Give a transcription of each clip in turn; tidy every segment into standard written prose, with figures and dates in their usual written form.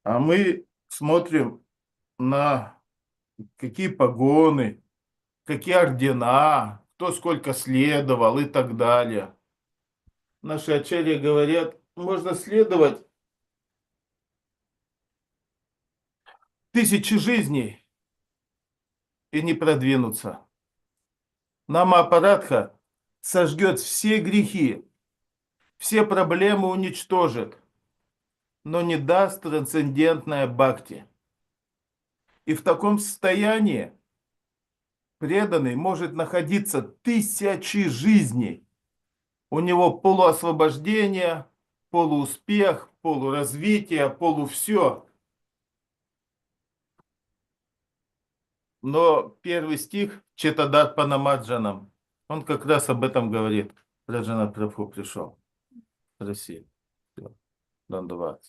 А мы смотрим на какие погоны, какие ордена, кто сколько следовал и так далее. Наши ачарьи говорят, можно следовать тысячи жизней и не продвинуться. Намапарадха сожгет все грехи, все проблемы уничтожит, но не даст трансцендентное бхакти. И в таком состоянии преданный может находиться тысячи жизней. У него полуосвобождение, полууспех, полуразвитие, полувсё. Но первый стих Четадат Панамаджанам, он как раз об этом говорит. Враджанатх Прабху пришел в Россию. Дандават.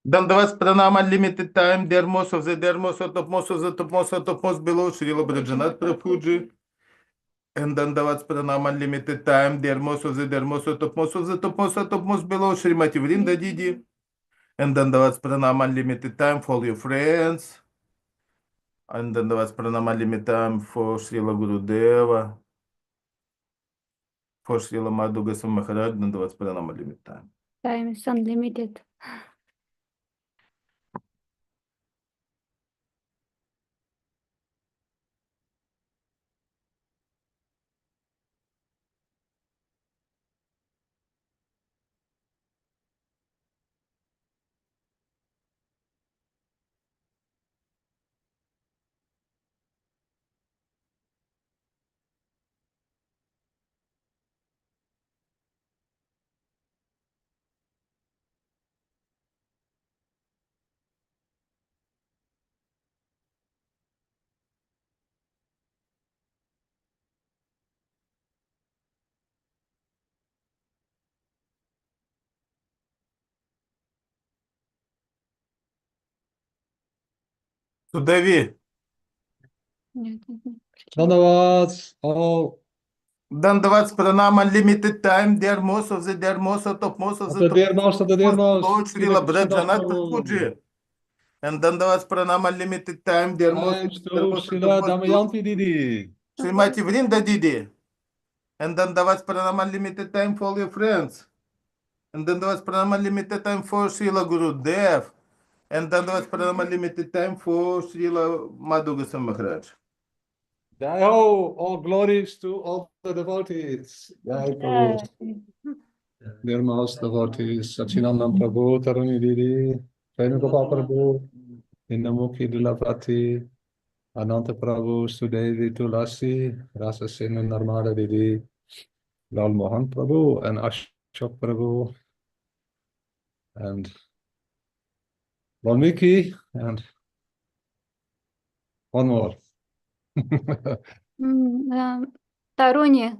Dandavats pranam unlimited time, dear most of the dear most of the most of the top most of the most below Srila Vраджанатх Prabhuji. And Dandavats pranam unlimited time, dear most of the dear most of the most of the top most of the most below Srimati Vrinda Didi. And Dandavats pranam unlimited time for your friends. And Dandavats pranam unlimited time for Srila Gurudeva. For Srila Madhu Goswami Maharaj, Dandavats pranam unlimited time. Time is unlimited. Судави. Нет, нет, нет. Dandavats, all Dandavats pranam unlimited time, dear most of the dear most of top most of of the the top dear most of the dear most, Lord Srila Krishnadas Vраджанатх Prabhu. Prabhuji. And Dandavats pranam unlimited time, dear most of Times the to dear most of the Srila most Damayanti Didi. Srimati Vrinda Didi. And Dandavats pranam unlimited time for all your friends. And Dandavats pranam unlimited time for Srila Gurudev. And Dandavats pranam unlimited time for Srila Madhu Goswami Maharaj. Jai ho, all glories to all the devotees. Jai Prabhu. Dear most devotees, Sachinandam Prabhu, Taruni Didi, Venugopal Prabhu, Indamukhi Dulapati, Ananta Prabhu, Sudevi Tulasi, Rasa Senu Narmada Didi, Lal Mohan Prabhu, and Ashok Prabhu, and Valmiki, and one more. Таруни.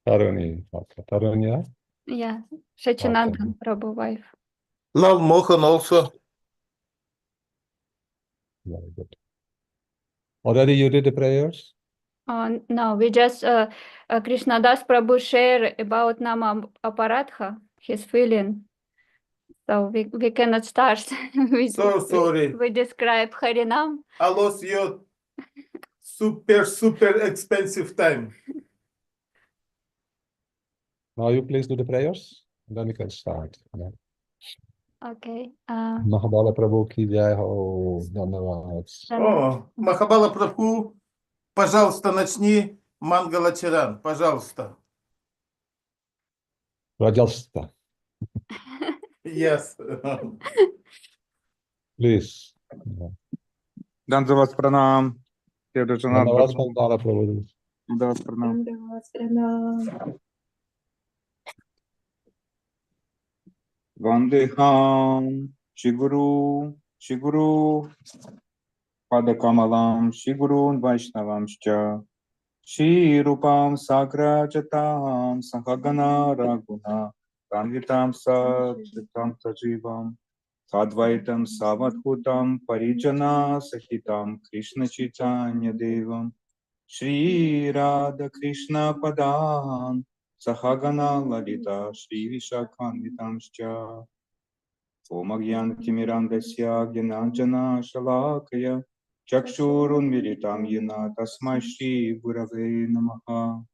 Taruni, okay. Tarunya. Yeah. Шачинандан Prabhu wife. Lal Mohan also. Very good. Already you did the prayers? No, we just krsna-dasa Prabhu share about Nama Aparadha, his feeling. So we cannot start. So sorry. We describe Harinam. I lost your super expensive time. Now you please do the prayers, and then we can start. Yeah. Okay. Mahabala Prabhu ki jai ho. Dhanyavad. О, Махабала Прабху, пожалуйста, начни Мангалачаран, пожалуйста. Rajasta, Yes. please. Dandavats pranam. Dhanyavad Mahabala Prabhu. Dandavats pranam. Vandeham Shiguru Padakamalam Shigurun Vaishnavamscha Shri Rupam Sagrajatam Sahagana Raguna Ranvitam Sadritam Tajivam Advaitam Samadhutam Parijana Sahitam Krishna Chaitanya Devam Shri Radha Krishna Padan Sahagana Lalita Shri Vishakhanvitamscha Om Agyanatimirandasya Gyananjana Shalakaya Chakshurun Militam Yena Tasmai Shri Gurave Namaha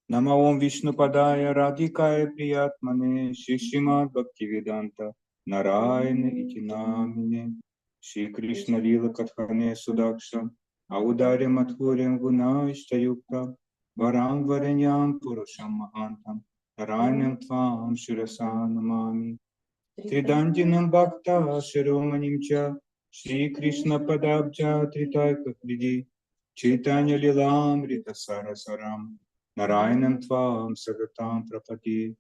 Nama Om Vishnu Padaya Radhikaya Priyatmane Shri Srimad Bhaktivedanta Narayana Iti Namine Shri Krishna Lila Kathane Sudaksha Audarya Madhurya Guna Ishtayukta Varang Varanyam Purusham Mahantam Narayanam Tvam Shirasa Namami Tridandinam Bhakta Shiromanim Cha Shri Krishna Padabja Tritaika Kridi Chaitanya Lilam Rita Sarasaram Narayanam Tvam Sagatam Prapati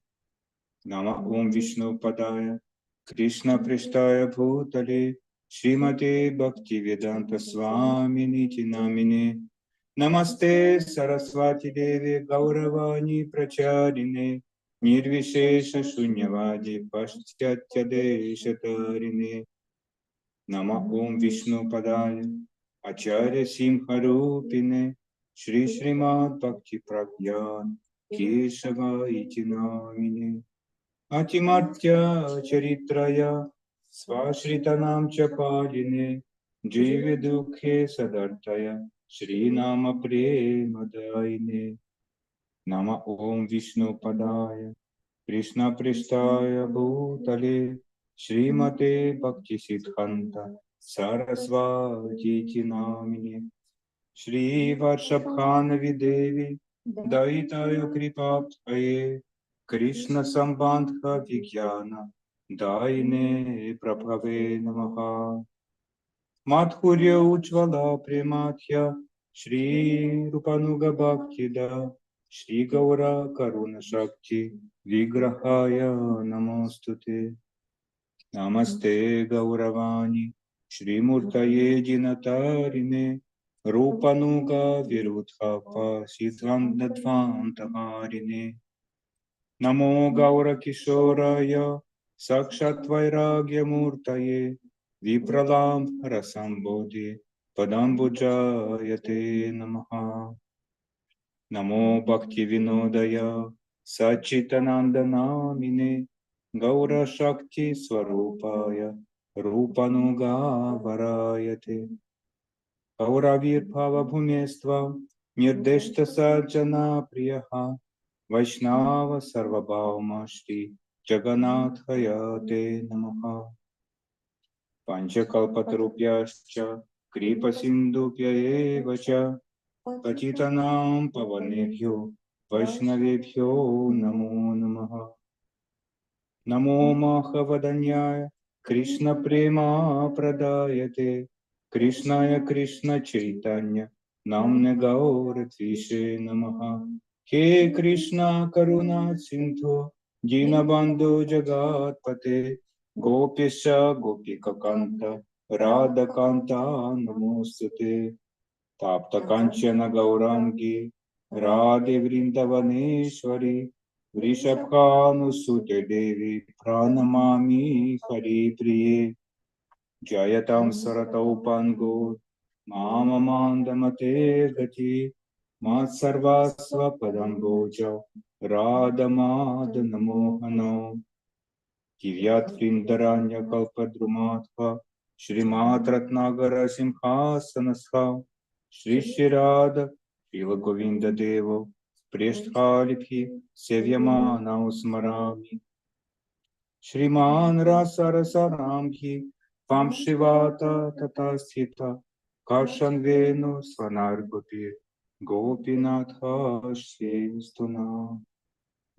Nama Om Vishnu Padaya Krishna Prishtaya Bhutale Srimate Bhakti Vedanta Swami Niti Namine Namaste Saraswati Devi Gauravani Pracharine Nirvishesha Shunyavadi Paschatya Deshatarine Nama Om Vishnu Padaya Acharya Simharupine Shri Srimad Bhakti Pragyan Keshava Iti Namine Atimatya Charitraya Svashritanam Chapaline Jive Dukhe Sadartaya Shri Nama Premadayine Nama Om Vishnu Padaya Krishna Prishtaya Bhutale Srimate Bhakti Siddhanta Sarasvati Namine Shri Varshabhanavi Devi Daitaya Kripaptaye Krishna Sambandha Vigyana Daine Prabhave Namaha Madhurya Ujvala Prematya Shri Rupanuga Bhaktida Shri Gaura Karuna Shakti Vigrahaya Namostute Namaste Gauravani Shri Murtaye Jinatarine Rupanuga Virudhapa Siddhantadvantaharine Namo Gaura Kishoraya Sakshat Vairagya Murtaye Vipralam Rasambodhi Padambujayate Namaha Namo Bhakti Vinodaya Sachitananda Namine Gaura Shakti Swarupaya Rupanuga Varayate Gaura Virbhava Bhumestva Nirdeshta Sajjana Priyaha Vaishnava Sarvabhauma Shri Jagannathaya Te Namaha Panchakalpatarupyascha Kripa Sindhupya Evacha Patitanam Pavanebhyo Vaishnavebhyo Namo Namaha Namo Mahavadanyaya Krishna Prema Pradayate Krishnaya Krishna Chaitanya Namne Gaura Tvishe Namaha He Krishna Karuna Sindhu Dinabandhu Jagatpate Gopisha Gopika Kanta Radha Kanta Namostute Tapta Kanchana Gaurangi Radhe Vrindavaneshwari Vrishabhanu Sute Devi Pranamami Hari Priye Jayatam Saratau Pango Mama Mandamate Gati Mat Sarvasva Padamboja Radha Madana Mohano Kivyat Vrindaranya Kalpadrumatha Shrimat Ratnagara Simhasanasha Shri Shirada Shila Govinda Devo Preshthaliphi Sevyamana Usmarami Shriman Rasa Rasaramhi Vam Shivata Tatasthita Karshan Venu Svanargopi Gopinatha Shri Stuna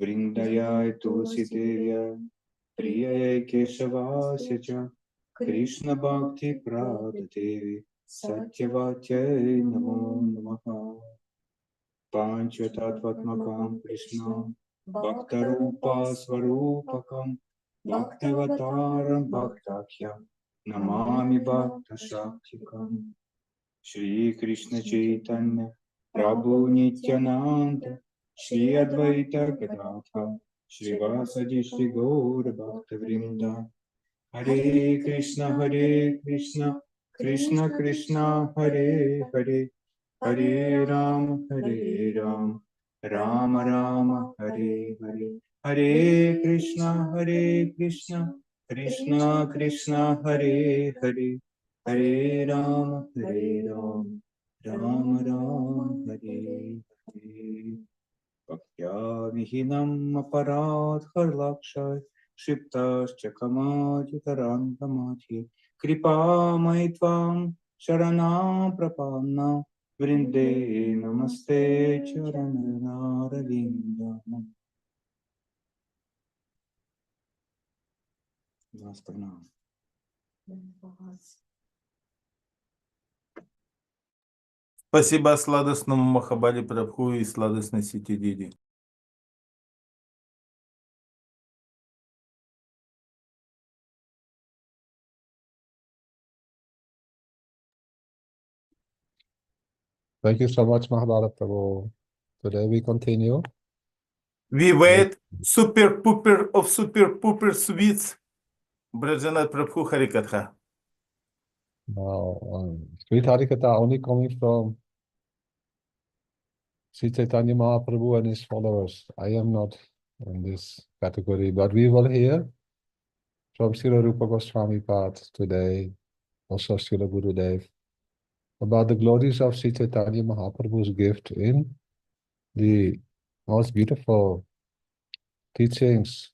Vrindayai Tulsi Devya Priyai Keshavasya Krishna Bhakti Pradadevi Satyavatyai Namo Namaha Panchatatvatmakam Krishna Bhaktarupa Svarupakam Bhaktavataram Bhaktakhya Namami Bhakta Shaktikam Shri Krishna Chaitanya Prabhu Nityananda Shri Advaita Gadadhar Shri Vasadi Shri Gaura Bhakta Vrinda Hare Krishna, Krishna Krishna, Hare Hare, Hare Ram, Rama Rama, Hare Hare. Hare Krishna, Krishna Krishna, Hare Hare, Hare Ram, Rama Rama, Hare Hare. Bhaktya vihinam aparat harlakshay, Shiptascha kamajitarantamati, Kripa maitvam sharanam prapanna, Vrinde namaste charanaravinda. Last pranam. Спасибо сладостному Махабали Прабху и сладостной Сити Диди. Thank you so much, Mahabharata Prabhu. Today we continue. We wait super pooper of super pooper sweets. Враджанатх Prabhu Harikatha. Now, Sweet Harikatha only coming from Sri Chaitanya Mahaprabhu and his followers. I am not in this category, but we will hear from Srila Rupa Goswami Pad today, also Srila Gurudev, about the glories of Sri Chaitanya Mahaprabhu's gift in the most beautiful teachings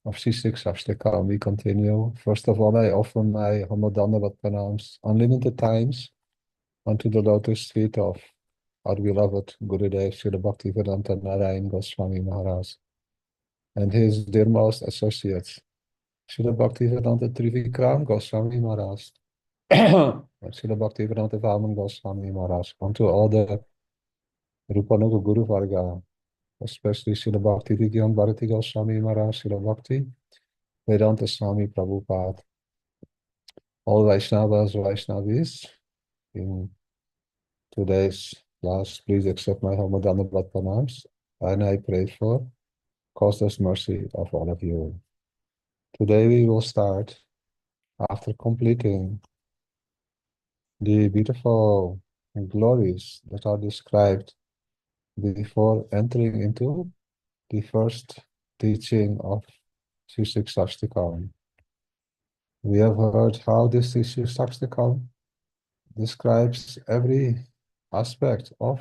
of Sri Shikshaštaka. We continue. First of all, I offer my humble Dandavat pranams unlimited times unto the lotus feet of our beloved Gurudev Srila Bhaktivedanta Narayan Goswami Maharaj and his dearmost associates, Srila Bhaktivedanta Trivikram Goswami Maharaj, and Srila Bhaktivedanta Vaman Goswami Maharaj, unto all the Rupanuga Guru Varga, especially Srila Bhakti Vigyan Bharati Goswami Maharaj, Srila Bhakti Vedanta Swami Prabhupada, all Vaishnavas, Vaishnavis. In today's class, please accept my humble Dandavat pranams, and I pray for causeless mercy of all of you. Today we will start after completing the beautiful glories that are described before entering into the first teaching of Sri Shikshaštaka. We have heard how this Sri Shikshaštaka describes every aspect of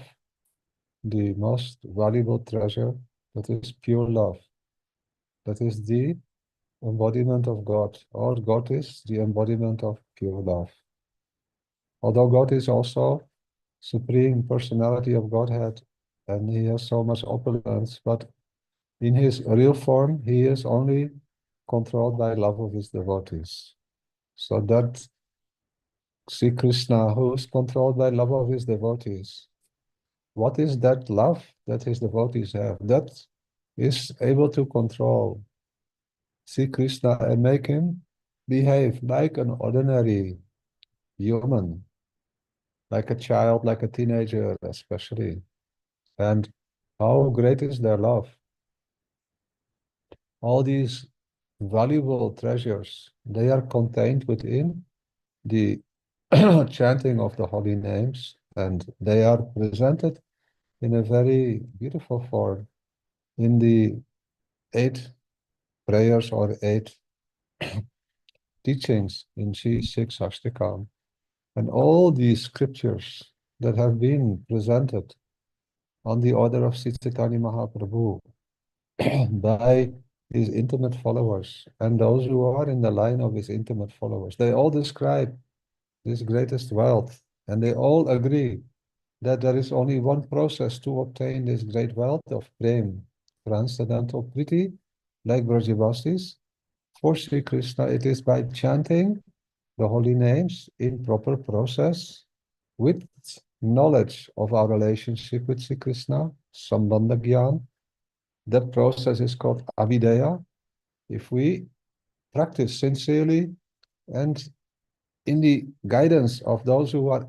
the most valuable treasure, that is pure love. That is the embodiment of God, or God is the embodiment of pure love. Although God is also Supreme Personality of Godhead, and he has so much opulence, but in his real form, he is only controlled by love of his devotees. So that Sri Krishna, who is controlled by love of his devotees, what is that love that his devotees have? That is able to control Sri Krishna and make him behave like an ordinary human, like a child, like a teenager especially. And how great is their love? All these valuable treasures, they are contained within the chanting of the holy names, and they are presented in a very beautiful form in the 8 prayers or 8 teachings in Sri Shikshaštaka. And all these scriptures that have been presented on the order of Sri Chaitanya Mahaprabhu by his intimate followers and those who are in the line of his intimate followers, they all describe this greatest wealth, and they all agree that there is only one process to obtain this great wealth of prem, transcendental priti, like Vrajavasis. For Sri Krishna, it is by chanting the holy names in proper process with knowledge of our relationship with Sri Krishna, Sambandha Gyan. That process is called avideya. If we practice sincerely and in the guidance of those who are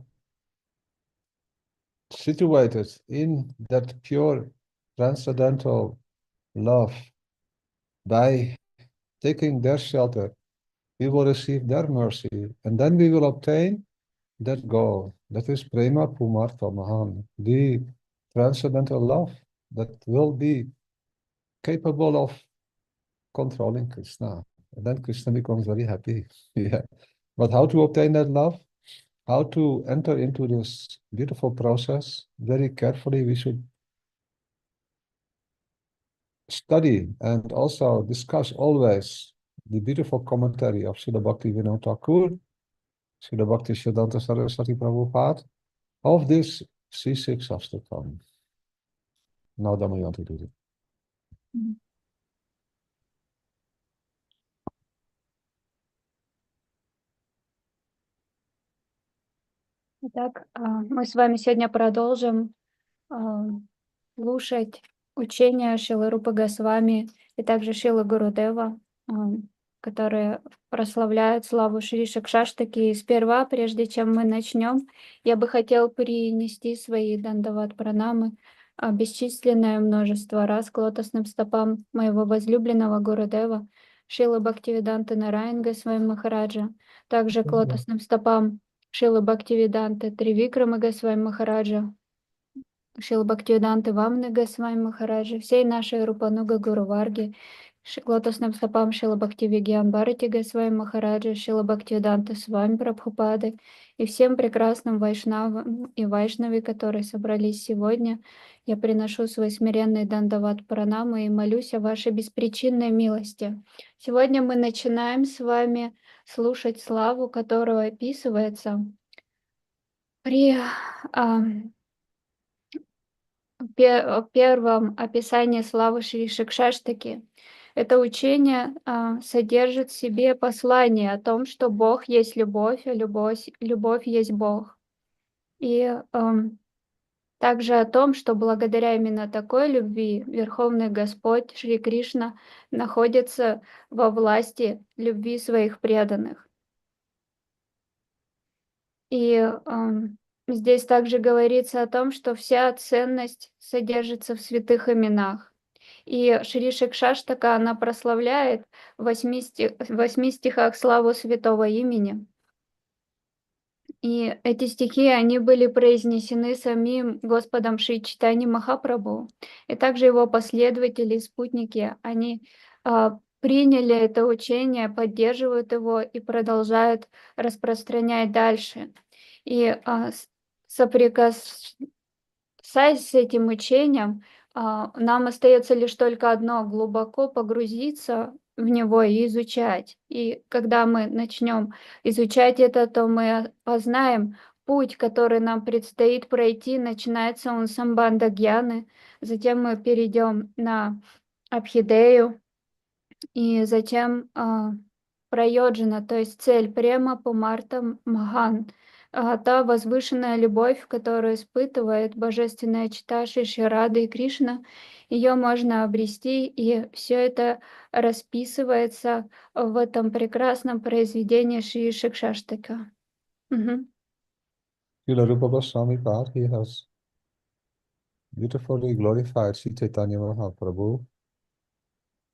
situated in that pure transcendental love, by taking their shelter we will receive their mercy, and then we will obtain that goal. That is prema pumartha mahan, the transcendental love that will be capable of controlling Krishna. And then Krishna becomes very happy. Yeah. But how to obtain that love? How to enter into this beautiful process? Very carefully, we should study and also discuss always the beautiful commentary of Srila Bhaktivinoda Thakur, Srila Bhakti Siddhanta Saraswati Prabhupada, of this Shikshaštaka. Now, Damayanti do it. Итак, мы с вами сегодня продолжим слушать учения Шрилы Рупы Госвами и также Шрилы Гурудева, которые прославляют славу Шри Шикшаштаки. И сперва, прежде чем мы начнем, я бы хотел принести свои дандават пранамы бесчисленное множество раз к лотосным стопам моего возлюбленного Гурудева, Шрилы Бхактивиданты Нараян Госвами Махараджа, также к лотосным стопам Шрилы Бхактивиданты Тривикрама Госвами Махараджа, Шрила Бхактивиданты Вамны Госвами Махараджа, всей нашей Рупануга Гуру Варги, к лотосным стопам Шрила Бхактивигьян Бхарати Госвами Махараджа, Шрила Бхактивиданты Свами Прабхупады и всем прекрасным вайшнавам и вайшнави, которые собрались сегодня. Я приношу свой смиренный дандават пранамы и молюсь о вашей беспричинной милости. Сегодня мы начинаем с вами слушать славу, которая описывается при первом описании славы Шри Шикшаштаки. Это учение содержит в себе послание о том, что Бог есть любовь, а любовь есть Бог. И также о том, что благодаря именно такой любви Верховный Господь Шри Кришна находится во власти любви своих преданных. И здесь также говорится о том, что вся ценность содержится в святых именах. И Шри Шикшаштака, она прославляет в 8 стихах славу святого имени. И эти стихи, они были произнесены самим Господом Шри Чайтаньей Махапрабху. И также его последователи и спутники, они приняли это учение, поддерживают его и продолжают распространять дальше. И соприкасаясь с этим учением, нам остается лишь только одно — глубоко погрузиться в него и изучать. И когда мы начнем изучать это, то мы познаем путь, который нам предстоит пройти. Начинается он с самбанда гьяны, затем мы перейдем на абхидею, и затем прайоджана, то есть цель према пумарта махан, та возвышенная любовь, которую испытывает божественная чита Шри Рады и Кришна. Ее можно обрести, и все это расписывается в этом прекрасном произведении Шри Шикшаштака. Srila Rupa Goswami Pad, he has beautifully glorified Sri Chaitanya Mahaprabhu.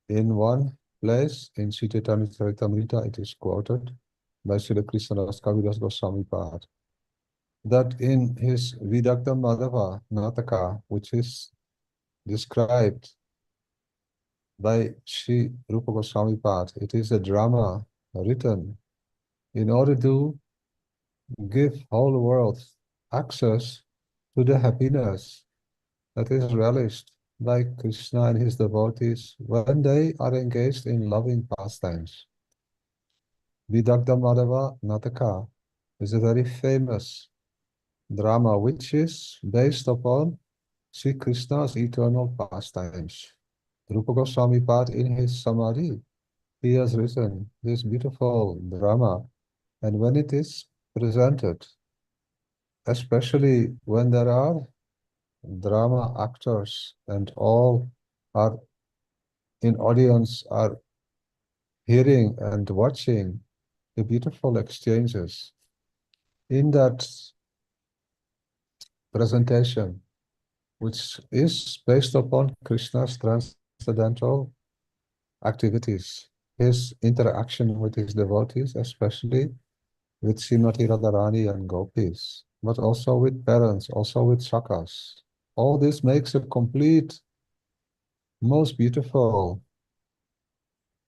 In one place, in Sri Chaitanya Charitamrita, it is quoted by Srila Krishnadas Kaviraj Goswami Pad, that in his Vidagdha Madhava Nataka, which is described by Sri Rupa Goswami Pad, it is a drama written in order to give whole world access to the happiness that is relished by Krishna and his devotees when they are engaged in loving pastimes. Vidagdha Madhava Nataka is a very famous drama which is based upon Sri Krishna's eternal pastimes. Rupa Goswami Pad, in his Samadhi, he has written this beautiful drama, and when it is presented, especially when there are drama actors and all are in audience are hearing and watching the beautiful exchanges in that presentation, which is based upon Krishna's transcendental activities. his interaction with his devotees, especially with Srimati Radharani and gopis, but also with parents, also with sakas. All this makes a complete, most beautiful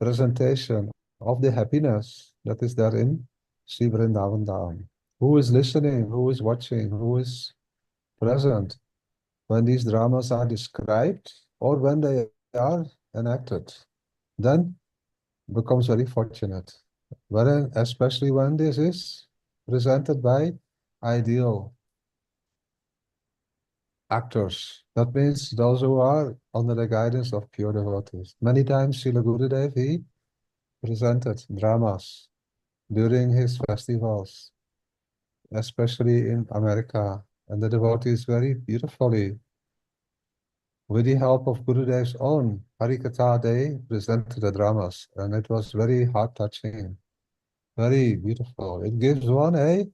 presentation of the happiness that is there in Sri Vrindavan Dham. Who is listening, who is watching, who is present when these dramas are described or when they are enacted, then becomes very fortunate. Wherein, especially when this is presented by ideal actors. That means those who are under the guidance of pure devotees. Many times Srila Gurudev, he presented dramas during his festivals, especially in America. And the devotees very beautifully, with the help of Gurudev's own Harikatha, they presented the dramas. And it was very heart-touching, very beautiful. It gives one a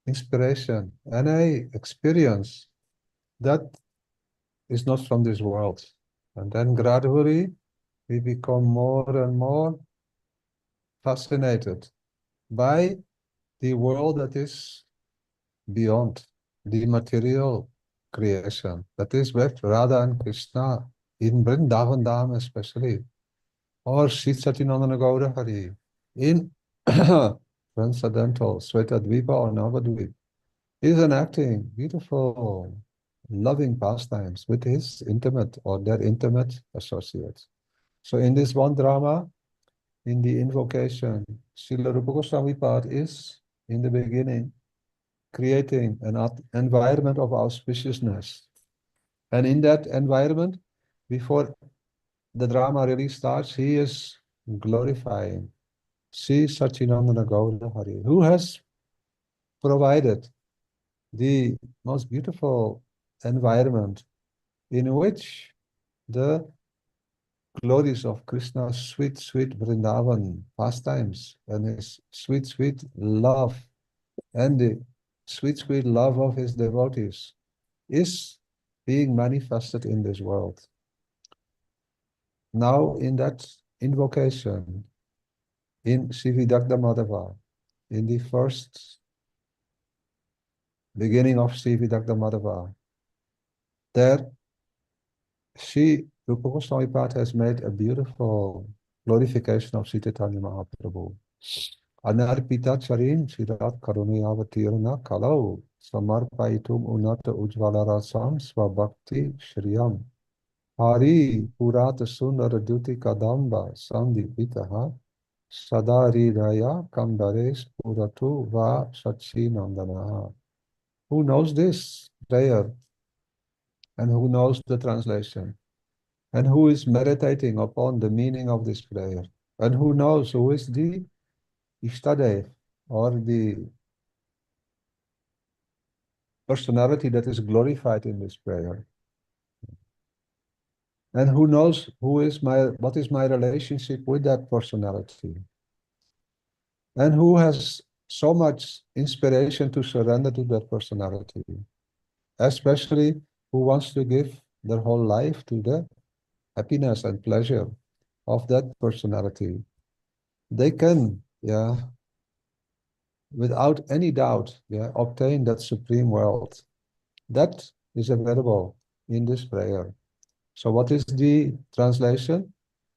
inspiration and a experience that is not from this world. And then gradually we become more and more fascinated by the world that is beyond the material creation. That is with Radha and Krishna in Vrindavan Dham especially, or Sri Satinandana Gaura Hari in transcendental Svetadvipa or Navadvip. Is enacting beautiful, loving pastimes with his intimate or their intimate associates. So in this one drama, in the invocation, Srila Rupa Goswami Pad is, in the beginning, creating an environment of auspiciousness. And in that environment, before the drama really starts, he is glorifying Sri Sachinandana Gaura Hari, who has provided the most beautiful environment in which the glories of Krishna's sweet, sweet Vrindavan pastimes and his sweet, sweet love and the sweet, sweet love of his devotees is being manifested in this world. Now in that invocation in Sividagda Madhava, in the first beginning of Sividagda Madhava, there Sri Rupa Goswami Pad has made a beautiful glorification of Sri Chaitanya Mahaprabhu. Anarpita charin shirat karunayavatirna kalau samarpaitum unata ujvala rasam svabhakti shriyam. Hari purata sundara duti kadamba sandipitaha sadari raya kamdares puratu va sachi nandanaha. Who knows this prayer and who knows the translation? And who is meditating upon the meaning of this prayer? And who knows who is the Ishtadev or the personality that is glorified in this prayer? And who knows what is my relationship with that personality? And who has so much inspiration to surrender to that personality? Especially who wants to give their whole life to the happiness and pleasure of that personality. They can, without any doubt, obtain that supreme wealth. That is available in this prayer. So what is the translation?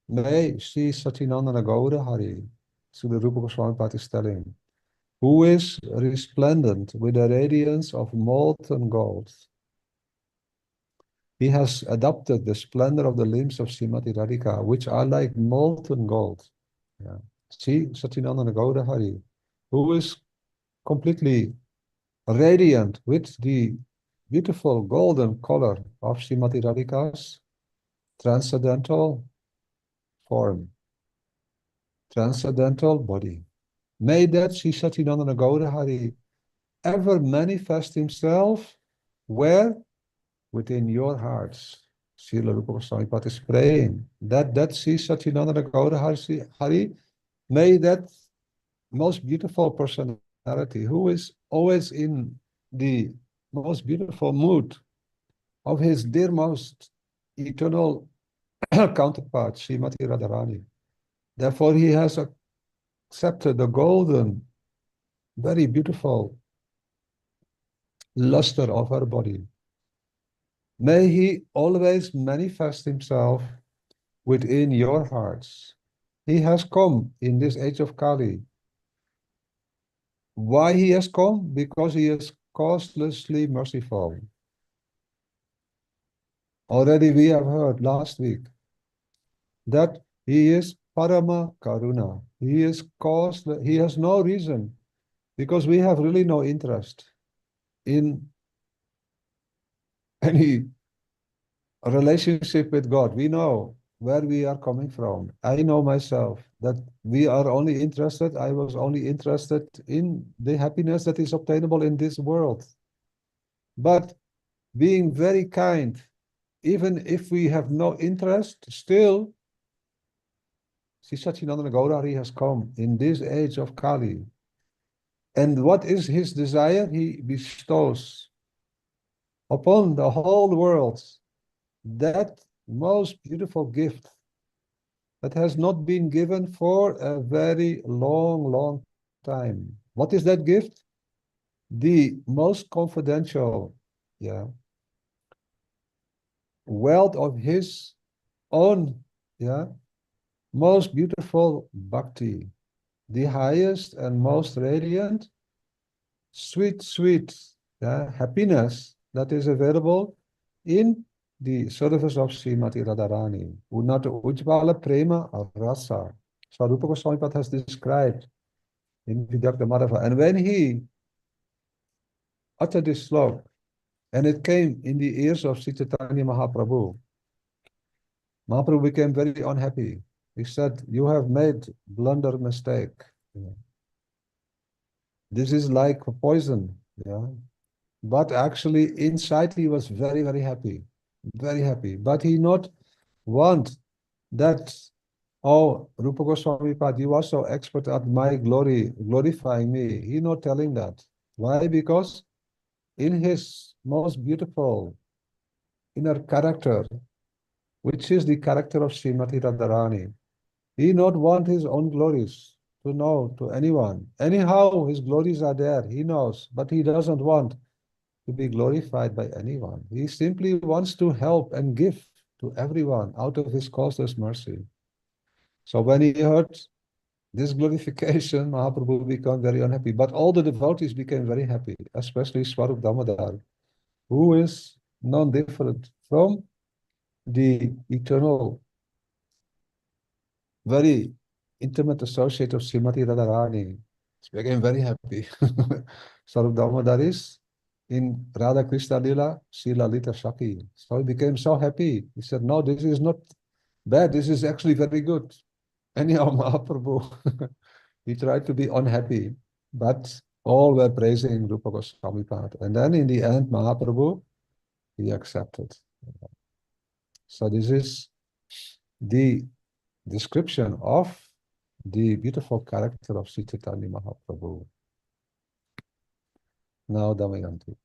May Sri Satinandana Gaura Hari, so the Rupa Goswami Pad is telling, who is resplendent with the radiance of molten gold. He has adopted the splendor of the limbs of Srimati Radhika, which are like molten gold. Sri Satinandana Gaura Hari, who is completely radiant with the beautiful golden color of Srimati Radhika's transcendental form, transcendental body. May that Sri Satinandana Gaura Hari ever manifest himself where? Within your hearts. Srila Rupa Goswami Pad is praying that Sri Satinandana Gaura Hari, may that most beautiful personality, who is always in the most beautiful mood of his dear most eternal counterpart, Srimati Radharani, Therefore, he has accepted the golden, very beautiful luster of her body. May he always manifest himself within your hearts. He has come in this age of Kali. Why he has come? Because he is causelessly merciful. Already we have heard last week that he is Parama Karuna. He is causeless. He has no reason, because we have really no interest in any relationship with God. We know where we are coming from. I know myself that we are only interested, I was only interested in the happiness that is obtainable in this world. But being very kind, even if we have no interest, still, Sri Satchidananda Gaurari has come in this age of Kali. And what is his desire? He bestows upon the whole world that most beautiful gift that has not been given for a very long time. What is that gift? The most confidential, wealth of his own, most beautiful bhakti, the highest and most radiant, sweet, happiness that is available in the service of Srimati Radharani. Unnata Ujvala Prema Rasa. So Rupa Goswami Pad has described in Vidyakta Madhava. And when he uttered this slok, and it came in the ears of Sri Chaitanya Mahaprabhu, Mahaprabhu became very unhappy. He said, "You have made blunder mistake. This is like a poison." But actually inside he was very happy. Very happy. But he not want that, "Oh, Rupa Goswami Pad, you are so expert at my glory, glorifying me." He not telling that. Why? Because in his most beautiful inner character, which is the character of Srimati Radharani, he not want his own glories to know to anyone. Anyhow, his glories are there, he knows, but he doesn't want to be glorified by anyone. He simply wants to help and give to everyone out of his causeless mercy. So when he heard this glorification, Mahaprabhu became very unhappy. But all the devotees became very happy, especially Swarup Damodar, who is non-different from the eternal, very intimate associate of Srimati Radharani. He became very happy. Swarup Damodar is in Radha Krishna Lila, Sri Lalita Shaki. So he became so happy. He said, "No, this is not bad. This is actually very good." Anyhow, Mahaprabhu, he tried to be unhappy, but all were praising Rupa Goswami Pad. And then in the end, Mahaprabhu, he accepted. So this is the description of the beautiful character of Sri Chaitanya Mahaprabhu. Now, Damayanti.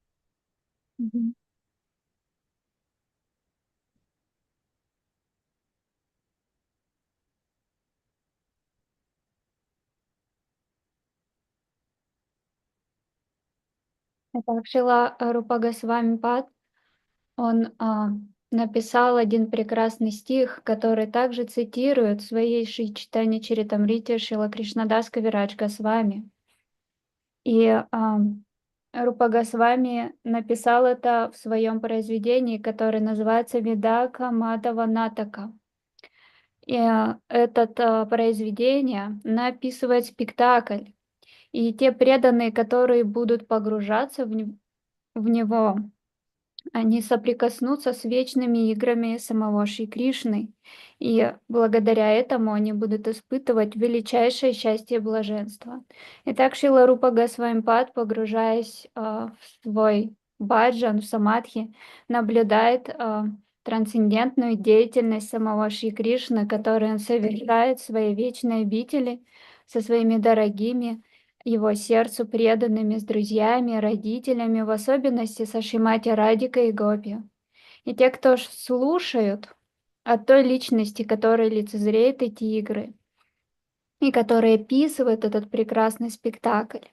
Итак, Шрила Рупа Госвами Пад, он написал один прекрасный стих, который также цитирует в своей Шри Чайтанья Чаритамрите Шрила Кришна-дас Кавирадж Госвами. И Рупа Госвами написал это в своем произведении, которое называется «Видака Мадава Натака». И это произведение описывает спектакль. И те преданные, которые будут погружаться в него, они соприкоснутся с вечными играми самого Шри Кришны. И благодаря этому они будут испытывать величайшее счастье и блаженство. Итак, Шрила Рупа Госвами Пад, погружаясь в свой баджан, в самадхи, наблюдает трансцендентную деятельность самого Шри Кришны, которую он совершает в своей вечной обители со своими дорогими его сердцу преданными, с друзьями, родителями, в особенности со Шримати Радикой и Гопи. И те, кто слушают от той личности, которая лицезреет эти игры, и который описывает этот прекрасный спектакль.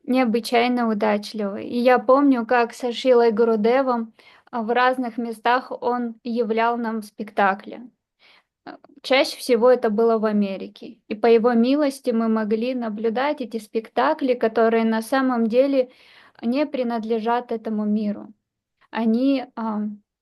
Необычайно удачливый. И я помню, как со Шилой Гурудевом в разных местах он являл нам спектакли. Чаще всего это было в Америке. И по его милости мы могли наблюдать эти спектакли, которые на самом деле не принадлежат этому миру. Они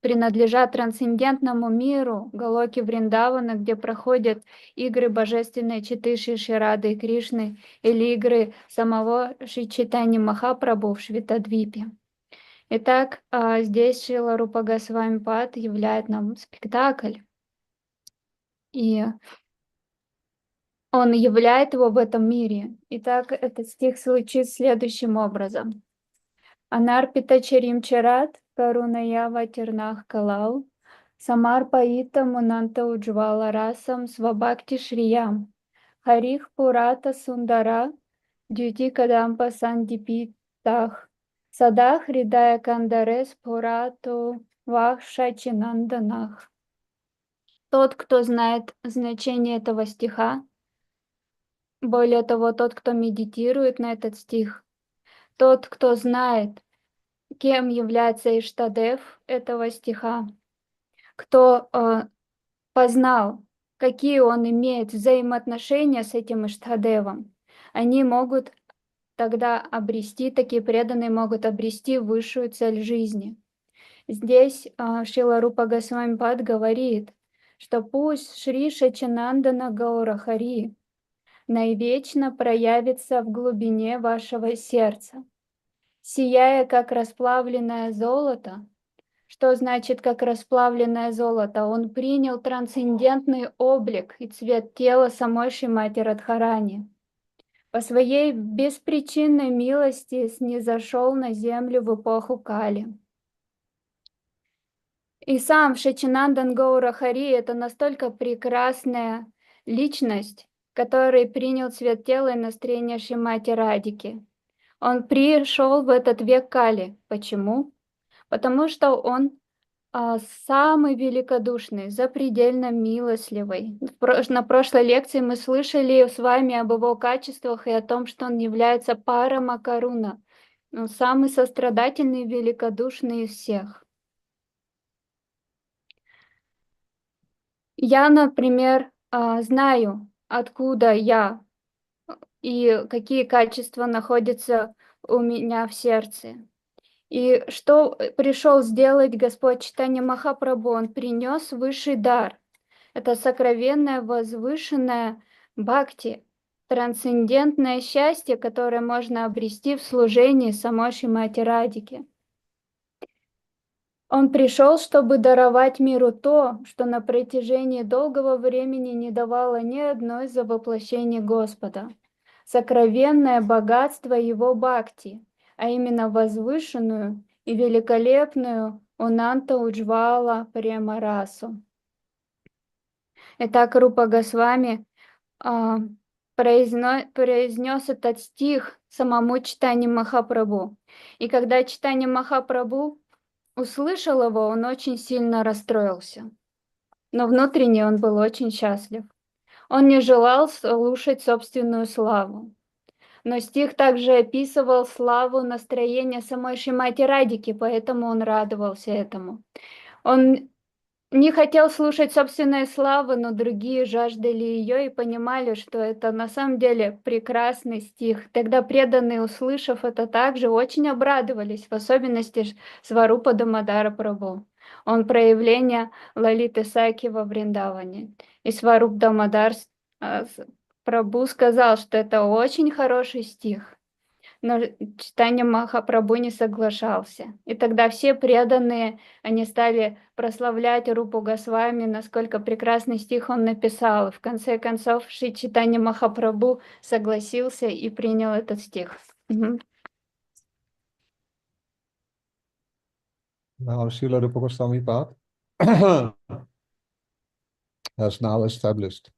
принадлежат трансцендентному миру, Галоке Вриндавана, где проходят игры божественной Читы Шри Шри Рады и Кришны или игры самого Шри Чайтаньи Махапрабху в Швитадвипе. Итак, здесь Шрила Рупа Госвами Пад являет нам спектакль, и он являет его в этом мире. Итак, этот стих звучит следующим образом. Анарпита Чарим Чарат Каруная Ватирнах Калау Самарпаита Мунанта Уджвала Расам Свабакти Шриям Харих Пурата Сундара Дюти Кадампа Сандипитах Садах Ридая Кандарес Пурату Вах Шачинанданах. Тот, кто знает значение этого стиха, более того, тот, кто медитирует на этот стих, тот, кто знает, кем является Иштадев этого стиха, кто познал, какие он имеет взаимоотношения с этим Иштадевом, они могут тогда обрести, такие преданные могут обрести высшую цель жизни. Здесь Шрила Рупа Госвами Пад говорит, что пусть Шри Шачинандана Гаура Хари навечно проявится в глубине вашего сердца, сияя как расплавленное золото. Что значит как расплавленное золото? Он принял трансцендентный облик и цвет тела самой Шримати Радхарани. По своей беспричинной милости снизошел на землю в эпоху Кали. И сам Шачинандан Гаура Хари — это настолько прекрасная личность, который принял цвет тела и настроение Шримати Радики. Он пришел в этот век Кали. Почему? Потому что он самый великодушный, запредельно милостливый. На прошлой лекции мы слышали с вами об его качествах и о том, что он является парама каруна, самый сострадательный и великодушный из всех. Я, например, знаю, откуда я и какие качества находятся у меня в сердце. И что пришел сделать Господь Чайтанья Махапрабху? Он принес высший дар. Это сокровенное, возвышенное бхакти, трансцендентное счастье, которое можно обрести в служении самой Шримати Радике. Он пришел, чтобы даровать миру то, что на протяжении долгого времени не давало ни одно из воплощений Господа. Сокровенное богатство его бхакти, а именно возвышенную и великолепную Унанта Уджвала Премарасу. Итак, Рупа Госвами произнес этот стих самому Чайтанье Махапрабху. И когда Чайтанья Махапрабху услышал его, он очень сильно расстроился. Но внутренне он был очень счастлив. Он не желал слушать собственную славу. Но стих также описывал славу настроения самой Шримати Радики, поэтому он радовался этому. Он не хотел слушать собственной славы, но другие жаждали ее и понимали, что это на самом деле прекрасный стих. Тогда преданные, услышав это, также очень обрадовались, в особенности Сварупа Дамодара Прабху. Он проявление Лалиты Саки во Вриндаване. И Сваруп Дамодар Прабху сказал, что это очень хороший стих. Но Чайтанья Махапрабху не соглашался. И тогда все преданные, они стали прославлять Рупу Госвами, насколько прекрасный стих он написал. И в конце концов Шри Чайтанья Махапрабху согласился и принял этот стих. Угу. Now, Srila Rupa Goswami Pad has now established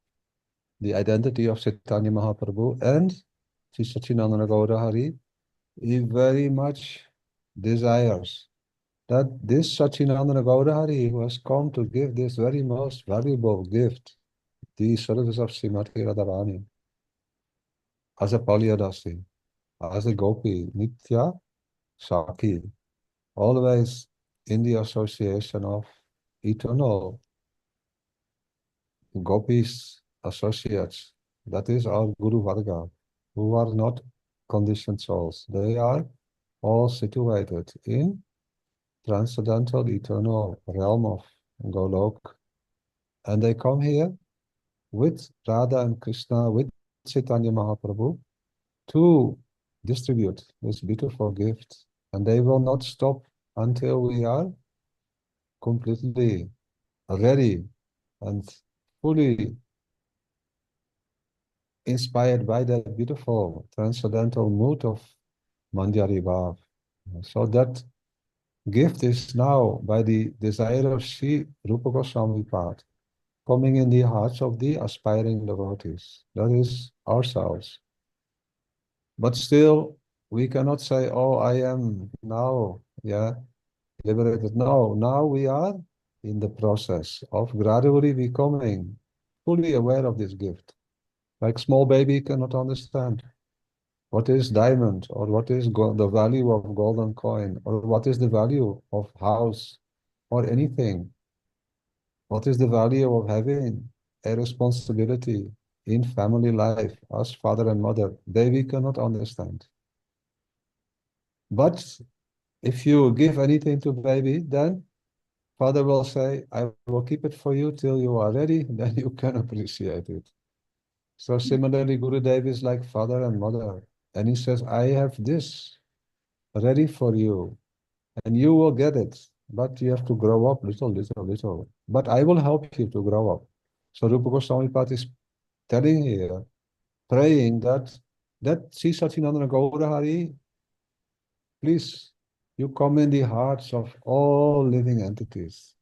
the identity of Chaitanya Mahaprabhu and Sri Sachinandana Gaura Hari. He very much desires that this Sachinandana Gaura Hari, who has come to give this very most valuable gift, the service of Srimati Radharani, as a Palyadasi, as a Gopi, Nitya Saki, always in the association of eternal Gopis, associates. That is our Guru Varga, who are not conditioned souls. They are all situated in transcendental, eternal realm of Golok. And they come here with Radha and Krishna, with Chaitanya Mahaprabhu, to distribute this beautiful gift. And they will not stop until we are completely ready and fully inspired by that beautiful transcendental mood of Manjari Bhav. So that gift is now, by the desire of Sri Rupa Goswami Pad, coming in the hearts of the aspiring devotees. That is ourselves. But still, we cannot say, oh, I am now, liberated. No, now we are in the process of gradually becoming fully aware of this gift. Like small baby cannot understand what is diamond, or what is the value of golden coin, or what is the value of house, or anything. What is the value of having a responsibility in family life as father and mother? Baby cannot understand. But if you give anything to baby, then father will say, I will keep it for you till you are ready, then you can appreciate it. So similarly, Gurudev is like father and mother. And he says, I have this ready for you, and you will get it. But you have to grow up little. But I will help you to grow up. So Rupa Goswami Pad is telling here, praying that Sri Satchinandana Gaurahari, please, you come in the hearts of all living entities.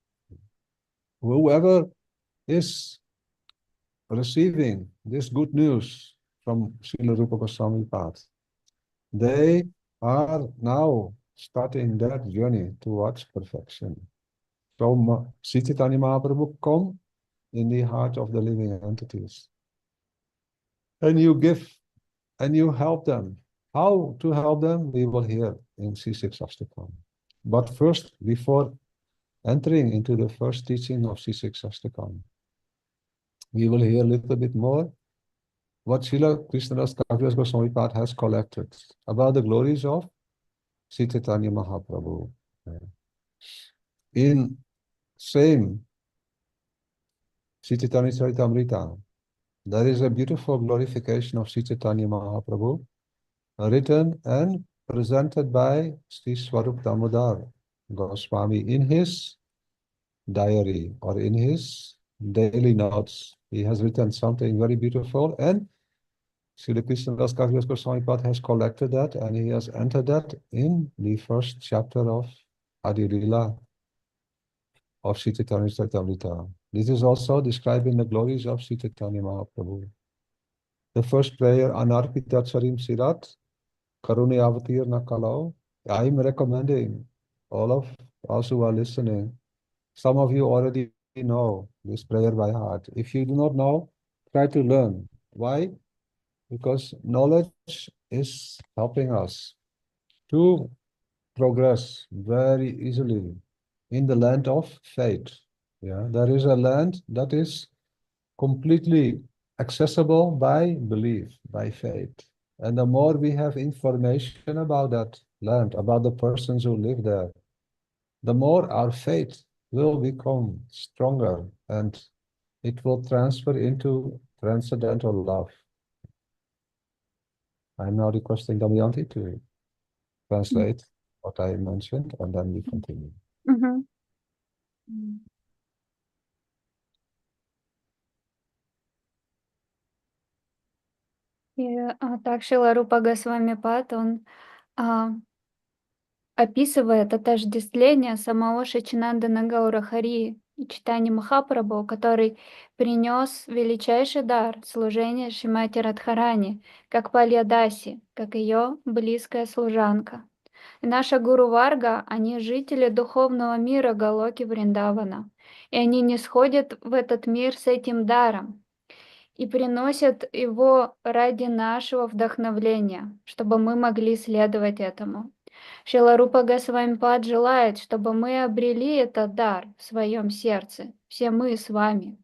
Whoever is receiving this good news from Srila Rupa Goswami Pad, they are now starting that journey towards perfection. So Sri Chaitanya Mahaprabhu come in the heart of the living entities. And you give and you help them. How to help them, we will hear in Shikshashtaka. But first, before entering into the first teaching of Shikshashtaka, we will hear a little bit more what Srila Krishnadas Kaviraj Goswami Pad has collected about the glories of Sri Chaitanya Mahaprabhu. In same Sri Chaitanya Charitamrita, there is a beautiful glorification of Sri Chaitanya Mahaprabhu, written and presented by Sri Swarup Damodar Goswami in his diary or in his daily notes. He has written something very beautiful, and Srila Krishnadas Kaviraj Goswami Pad has collected that, and he has entered that in the first chapter of Adi Lila of Sri Chaitanya Charitamrita. This is also describing the glories of Sri Chaitanya Mahaprabhu. The first prayer, Anarpita Charim Sirat, Karuni Avatir Nakalao. I am recommending all of us who are listening. Some of you already know this prayer by heart. If you do not know, try to learn. Why? Because knowledge is helping us to progress very easily in the land of faith. There is a land that is completely accessible by belief, by faith. And the more we have information about that land, about the persons who live there, the more our faith will become stronger, and it will transfer into transcendental love. I'm now requesting Damayanti to translate what I mentioned, and then we continue. Мгм. И так Шрила Рупа Госвами Пад, он а, описывает отождествление самого Шачинандана Гаура Хари и Чайтаньи Махапрабху, который принес величайший дар служения Шримати Радхарани, как Пальядаси, как ее близкая служанка. И наша Гуру Варга, они жители духовного мира Галоки Вриндавана, и они не сходят в этот мир с этим даром. и приносят его ради нашего вдохновления, чтобы мы могли следовать этому. Шрила Рупа Госвами Пад желает, чтобы мы обрели этот дар в своем сердце, все мы с вами.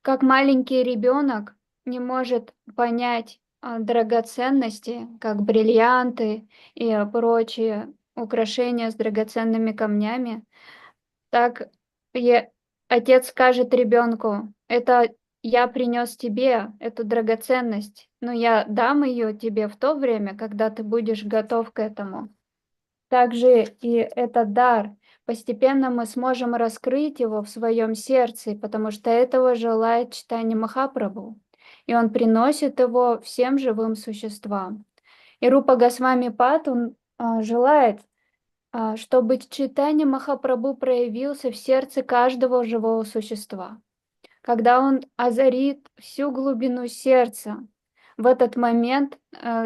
Как маленький ребенок не может понять драгоценности, как бриллианты и прочие украшения с драгоценными камнями, так и отец скажет ребенку: это я принес тебе эту драгоценность, но я дам ее тебе в то время, когда ты будешь готов к этому. Также и этот дар, постепенно мы сможем раскрыть его в своем сердце, потому что этого желает Чайтанья Махапрабху, и он приносит его всем живым существам. И Рупа Госвами Пад, он желает, чтобы Чайтанья Махапрабху проявился в сердце каждого живого существа. Когда он озарит всю глубину сердца, в этот момент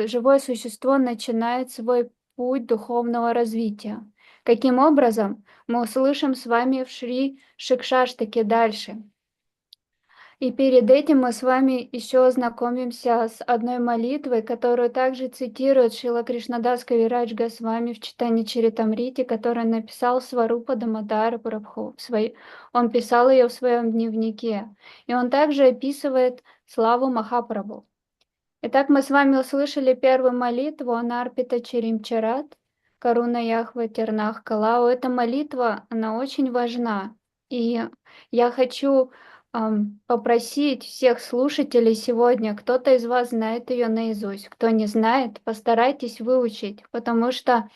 живое существо начинает свой путь духовного развития. Каким образом? Мы услышим с вами в Шри Шикшаштаке дальше. И перед этим мы с вами еще ознакомимся с одной молитвой, которую также цитирует Шрила Кришнадас Кавирадж Госвами в Чайтанья Чаритамрите, который написал Сварупа Дамодара Прабху. Он писал ее в своем дневнике. И он также описывает славу Махапрабху. Итак, мы с вами услышали первую молитву Анарпита Чаримчарат, Каруна Яхва Тернах Калау. Эта молитва, она очень важна. И я хочу попросить всех слушателей сегодня, кто-то из вас знает ее наизусть, кто не знает, постарайтесь выучить, потому что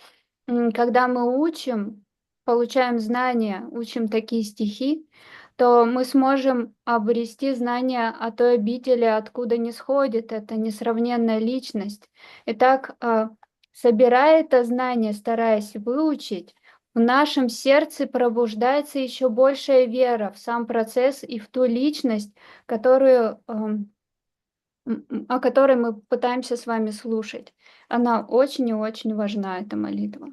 когда мы учим, получаем знания, учим такие стихи, то мы сможем обрести знания о той обители, откуда нисходит эта несравненная личность. Итак, собирая это знание, стараясь выучить, в нашем сердце пробуждается еще большая вера в сам процесс и в ту личность, о которой мы пытаемся с вами слушать. Она очень и очень важна, эта молитва.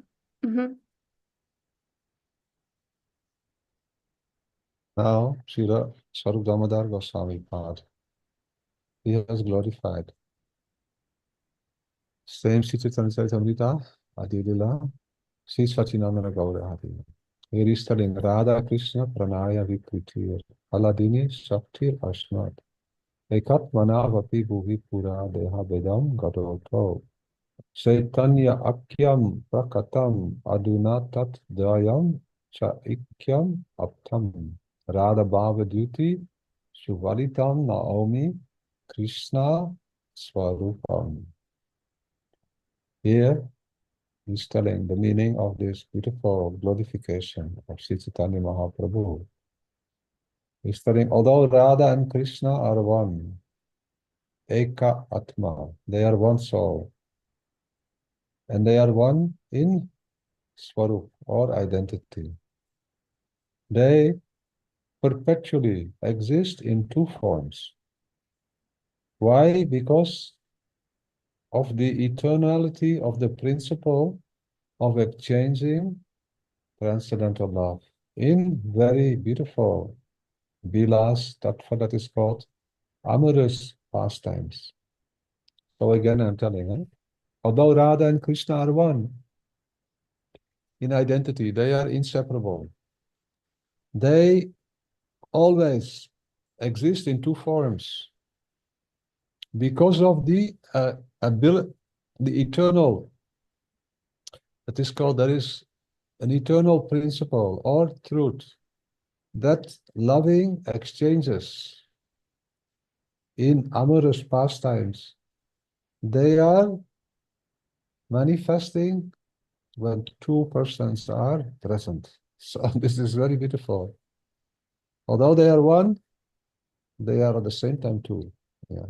Now, Srila Swarup Damodar Goswami Pad, he has glorified. Same Sri Chaitanya Charitamrita, Adi Lila, Sri Sachinandana Gaura Hari. Here is studying Radha Krishna Pranaya Vikritir, Aladini Shaktir Asmat, Ekat Manavapi Bhuvi Pura Deha Bedam Gadoto, Chaitanya Akyam Prakatam Aduna Tat Dayam Cha Ikyam Aptam, Radha Bhava Duti Shuvalitam Naomi Krishna Swarupam. Here he's telling the meaning of this beautiful glorification of Sri Chaitanya Mahaprabhu. He's telling, although Radha and Krishna are one, Eka Atma, they are one soul, and they are one in Swarup or identity. They perpetually exist in two forms. Why? Because of the eternality of the principle of exchanging transcendental love in very beautiful Vilas Tattva, that is called amorous pastimes. So again, I'm telling, although Radha and Krishna are one in identity, they are inseparable. They always exist in two forms because of the eternal, that is called, there is an eternal principle or truth that loving exchanges in amorous pastimes, they are manifesting when two persons are present. So this is very beautiful. Although they are one, they are at the same time two. Yeah.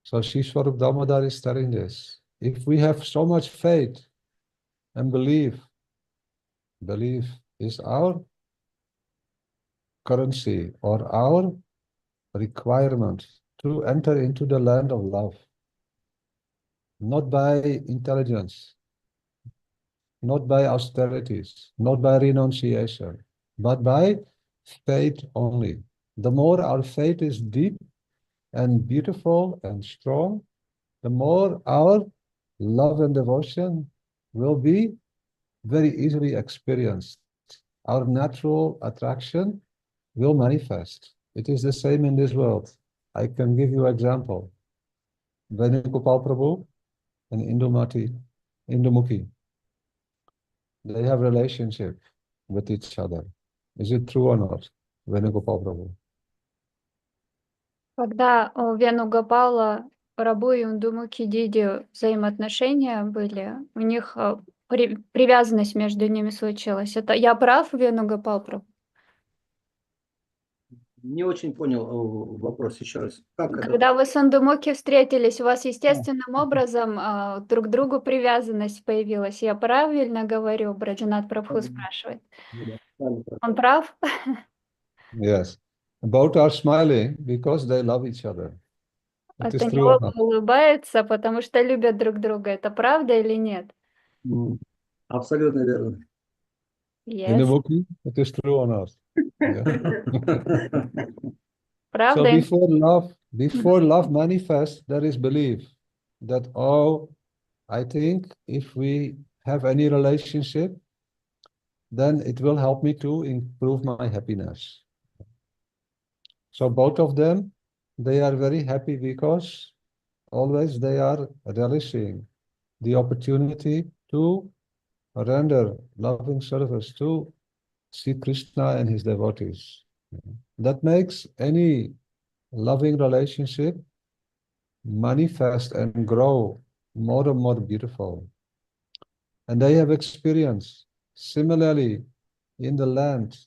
So Sri Swarup Damodar is telling this. If we have so much faith and belief is our currency or our requirement to enter into the land of love, not by intelligence, not by austerities, not by renunciation, but by faith only. the more our faith is deep and beautiful and strong, the more our love and devotion will be very easily experienced. Our natural attraction will manifest. It is the same in this world. I can give you an example. Venugopal Prabhu and Indumukhi, they have relationship with each other. Is it true or not? Venugopal Prabhu. Когда у Венугопала, Прабху и Индумуки Диди взаимоотношения были, у них привязанность между ними случилась. Это я прав, Венугопал Прабху? Не очень понял вопрос еще раз. Как это? Когда вы с Индумуки встретились, у вас естественным образом друг к другу привязанность появилась. Я правильно говорю? Враджанатх Прабху спрашивает. Он прав? Yes. Both are smiling because they love each other. It is Это true or not? улыбается, потому что любят друг друга. Это правда или нет? Абсолютно верно. Yes. Indumukhi, it is true or not? Yeah. So Правда? before love manifests, there is belief that, oh, I think if we have any relationship, then it will help me to improve my happiness. So both of them, they are very happy because always they are relishing the opportunity to render loving service to Sri Krishna and his devotees. That makes any loving relationship manifest and grow more and more beautiful. And they have experience similarly in the land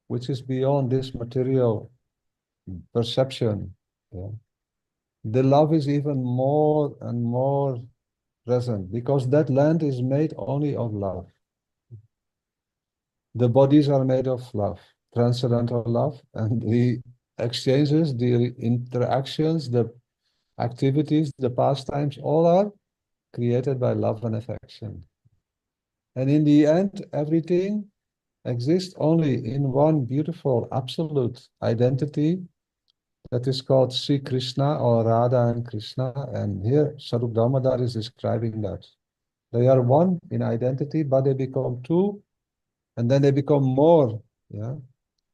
which is beyond this material perception. Yeah. The love is even more and more present because that land is made only of love. The bodies are made of love, transcendental love, and the exchanges, the interactions, the activities, the pastimes, all are created by love and affection. And in the end, everything exists only in one beautiful absolute identity that is called Sri Krishna or Radha and Krishna. And here Sarup Damodar is describing that. They are one in identity, but they become two, and then they become more, yeah,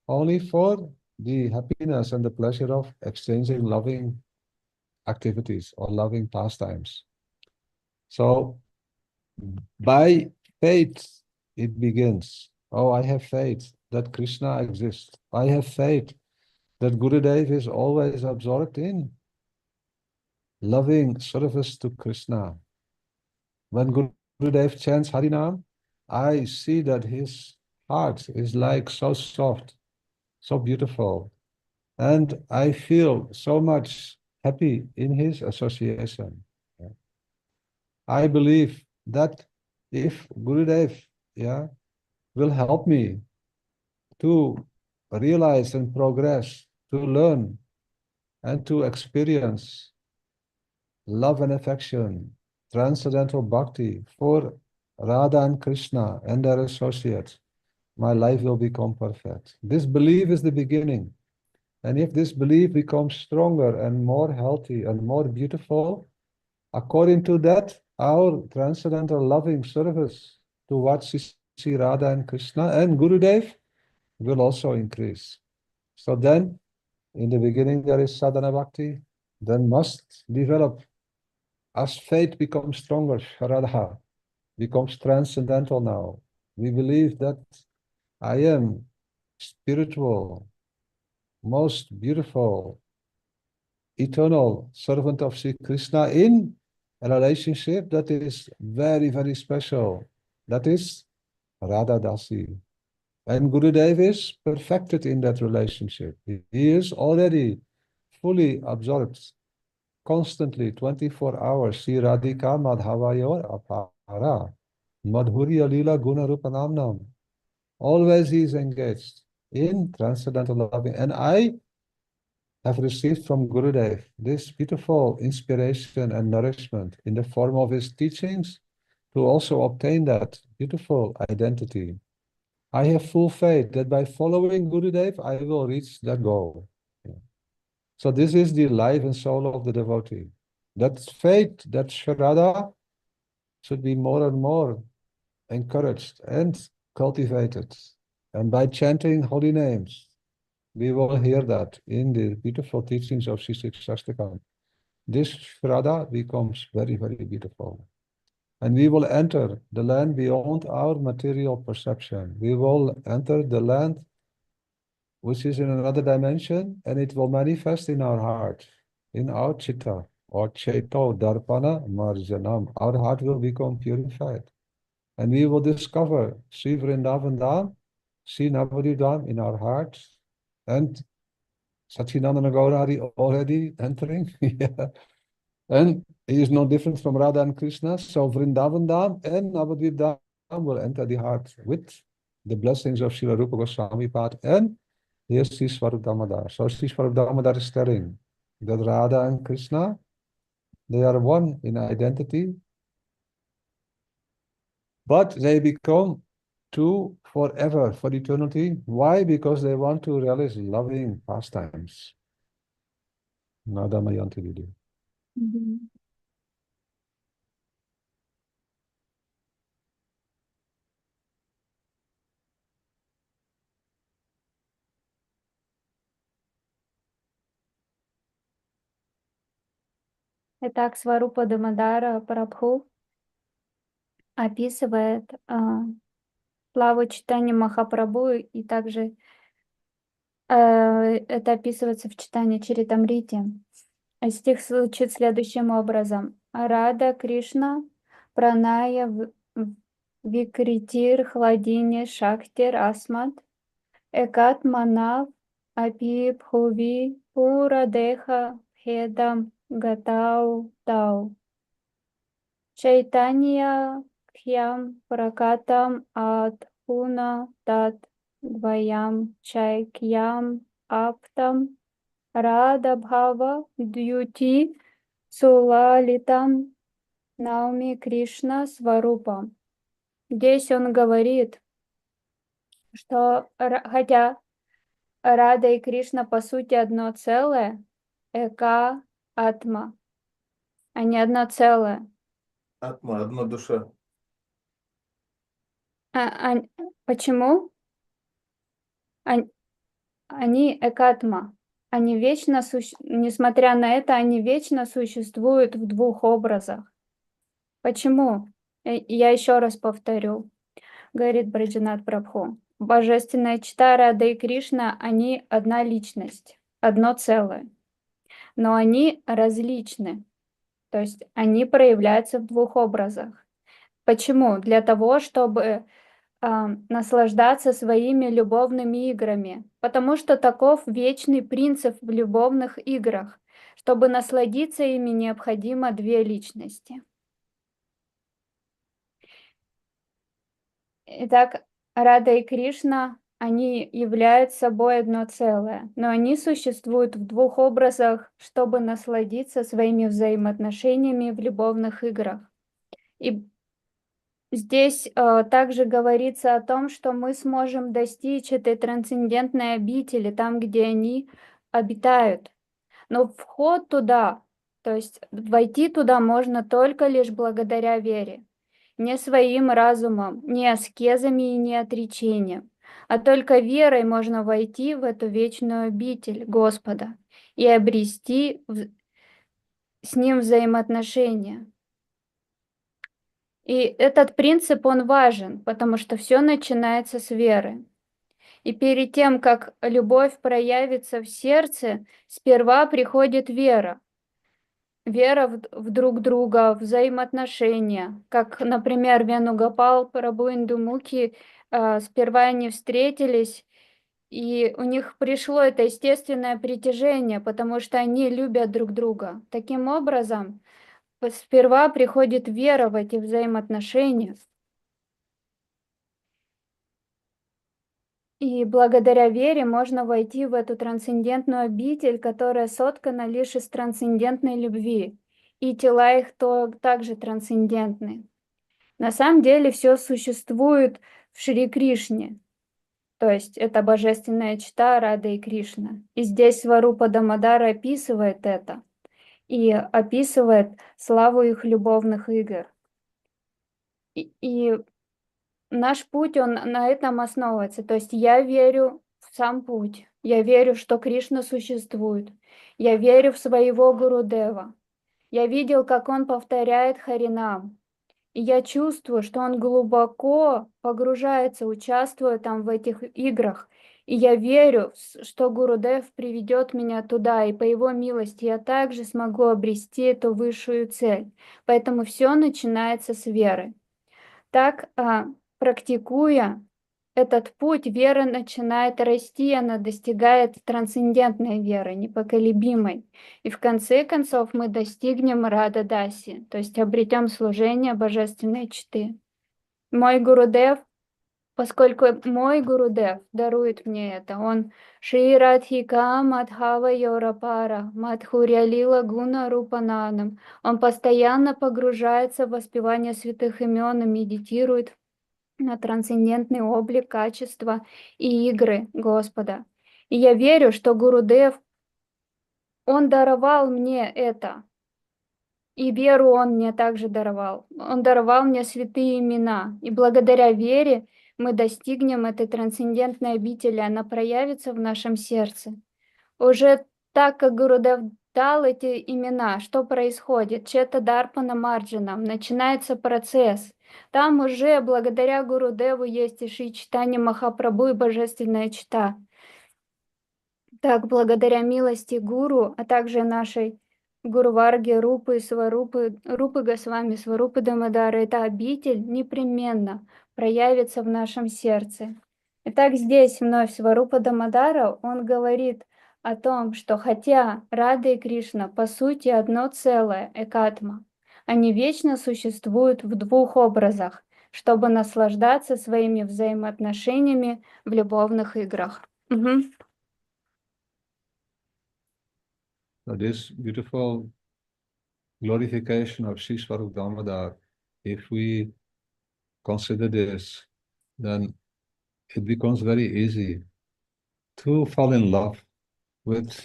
only for the happiness and the pleasure of exchanging loving activities or loving pastimes. So by faith, it begins. Oh, I have faith that Krishna exists. I have faith that Gurudev is always absorbed in loving service to Krishna. When Gurudev chants Harinam, I see that his heart is like so soft, so beautiful. And I feel so much happy in his association. I believe that if Gurudev, will help me to realize and progress, to learn and to experience love and affection, transcendental bhakti for Radha and Krishna and their associates, my life will become perfect. This belief is the beginning. And if this belief becomes stronger and more healthy and more beautiful, according to that, our transcendental loving service towards Sri Radha and Krishna and Gurudev will also increase. So then, in the beginning, there is sadhana bhakti, then must develop. As faith becomes stronger, Shraddha becomes transcendental now. We believe that I am spiritual, most beautiful, eternal servant of Sri Krishna in a relationship that is very, very special. That is Radha Dasi. And Gurudev is perfected in that relationship. He is already fully absorbed, constantly, 24 hours. Sri Radhika Madhavayor Apara, Madhurya Lila Guna Rupanamnam. Always he is engaged in transcendental loving. And I have received from Gurudev this beautiful inspiration and nourishment in the form of his teachings to also obtain that beautiful identity. I have full faith that by following Gurudev, I will reach that goal. Yeah. So this is the life and soul of the devotee. That faith, that Shraddha, should be more and more encouraged and cultivated. And by chanting holy names, we will hear that in the beautiful teachings of Sri Shikshastakam. This Shraddha becomes very, very beautiful. And we will enter the land beyond our material perception. We will enter the land which is in another dimension, and it will manifest in our heart, in our chitta, or cheto darpana marjanam. Our heart will become purified. And we will discover Sri Vrindavan Dham, Sri Navadvip Dham in our hearts, and Satchidananda Gaurari already entering. Yeah. And he is no different from Radha and Krishna. So Vrindavan Dham and Navadvip Dham will enter the heart with the blessings of Srila Rupa Goswami Pad and here's Sri Swarup Damodar. So Sri Swarup Damodar is telling that Radha and Krishna, they are one in identity, but they become two forever, for eternity. Why? Because they want to realize loving pastimes. Nadamayanti Vidya. Мгм. Итак, Сварупа Дамодара Прабху описывает славу читания Махапрабху, и также это описывается в читании Чаритамрити. Стих звучит следующим образом. Рада Кришна Праная Викритир Хладине Шактир Асмат Экат Манав Апи Бхуви Пурадеха Хедам Гатау Тау Чайтанья Кхьям Пракатам Адхуна Тат Дваям Чайкьям Аптам Рада Бхава Дьюти Сулалитам Науми Кришна Сварупа. Здесь он говорит, что хотя Рада и Кришна по сути одно целое, Эка Атма, они одно целое. Атма, одна душа. Почему? Они Экатма. Они вечно, несмотря на это, они вечно существуют в двух образах. Почему? Я еще раз повторю, говорит Враджанатх Прабху. Божественная чита Рада и Кришна, они одна личность, одно целое. Но они различны. То есть они проявляются в двух образах. Почему? Для того, чтобы наслаждаться своими любовными играми. Потому что таков вечный принцип в любовных играх. Чтобы насладиться ими, необходимо две личности. Итак, Рада и Кришна, они являются собой одно целое, но они существуют в двух образах, чтобы насладиться своими взаимоотношениями в любовных играх. И здесь также говорится о том, что мы сможем достичь этой трансцендентной обители, там, где они обитают. Но вход туда, то есть войти туда можно только лишь благодаря вере. Не своим разумом, не аскезами и не отречением, а только верой можно войти в эту вечную обитель Господа и обрести с Ним взаимоотношения. И этот принцип, он важен, потому что все начинается с веры. И перед тем, как любовь проявится в сердце, сперва приходит вера. Вера в друг друга, взаимоотношения. Как, например, Венугопал, Прабху Индумуки, сперва они встретились, и у них пришло это естественное притяжение, потому что они любят друг друга. Таким образом, сперва приходит вера в эти взаимоотношения. И благодаря вере можно войти в эту трансцендентную обитель, которая соткана лишь из трансцендентной любви. И тела их также трансцендентны. На самом деле все существует в Шри Кришне. То есть это божественная чита Рада и Кришна. И здесь Сварупа Дамодара описывает это и описывает славу их любовных игр. И наш путь, он на этом основывается. То есть я верю в сам путь. Я верю, что Кришна существует. Я верю в своего Гурудева. Я видел, как он повторяет Харинам. И я чувствую, что он глубоко погружается, участвуя там в этих играх. И я верю, что Гурудев приведет меня туда, и по его милости я также смогу обрести эту высшую цель. Поэтому все начинается с веры. Так, практикуя этот путь, вера начинает расти, она достигает трансцендентной веры, непоколебимой. И в конце концов мы достигнем рада-даси, то есть обретем служение божественной читы. Мой Гурудев, поскольку мой Гурудев дарует мне это, он Шри Радхика Мадхава Йорапара, Мадхуря Лила Гуна Рупананам. Он постоянно погружается в воспевание святых имен и медитирует на трансцендентный облик, качества и игры Господа. И я верю, что Гурудев, он даровал мне это. И веру он мне также даровал. Он даровал мне святые имена. И благодаря вере мы достигнем этой трансцендентной обители. Она проявится в нашем сердце. Уже так, как Гурудев дал эти имена, что происходит? Чета Дарпана Марджанам, начинается процесс. Там уже благодаря Гурудеву есть и Шри Чайтанья Махапрабху и Божественная Чита. Так, благодаря милости Гуру, а также нашей Гуру Варги, Рупы, Сварупы, Рупы Госвами, Сварупы Дамодара, эта обитель непременно проявится в нашем сердце. Итак, здесь вновь Сварупа Дамодара, он говорит о том, что хотя Рада и Кришна по сути одно целое, экатма, они вечно существуют в двух образах, чтобы наслаждаться своими взаимоотношениями в любовных играх. So this beautiful glorification of Sri Swarup Damodar, if we consider this, then it becomes very easy to fall in love with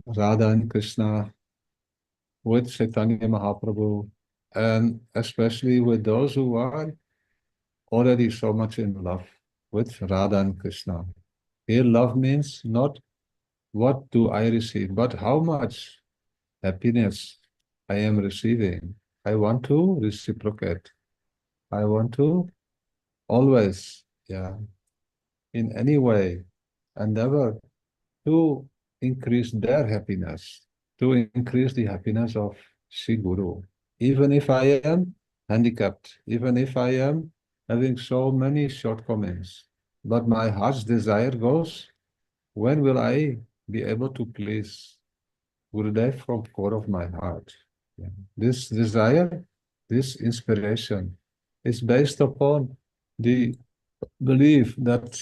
Radha and Krishna, with Chaitanya Mahaprabhu, and especially with those who are already so much in love with Radha and Krishna. Here, love means not what do I receive, but how much happiness I am receiving. I want to reciprocate. I want to always, in any way, endeavor to increase their happiness, to increase the happiness of Sri Guru. Even if I am handicapped, even if I am having so many shortcomings, but my heart's desire goes, when will I be able to please Gurudev from core of my heart? This desire, this inspiration is based upon the belief that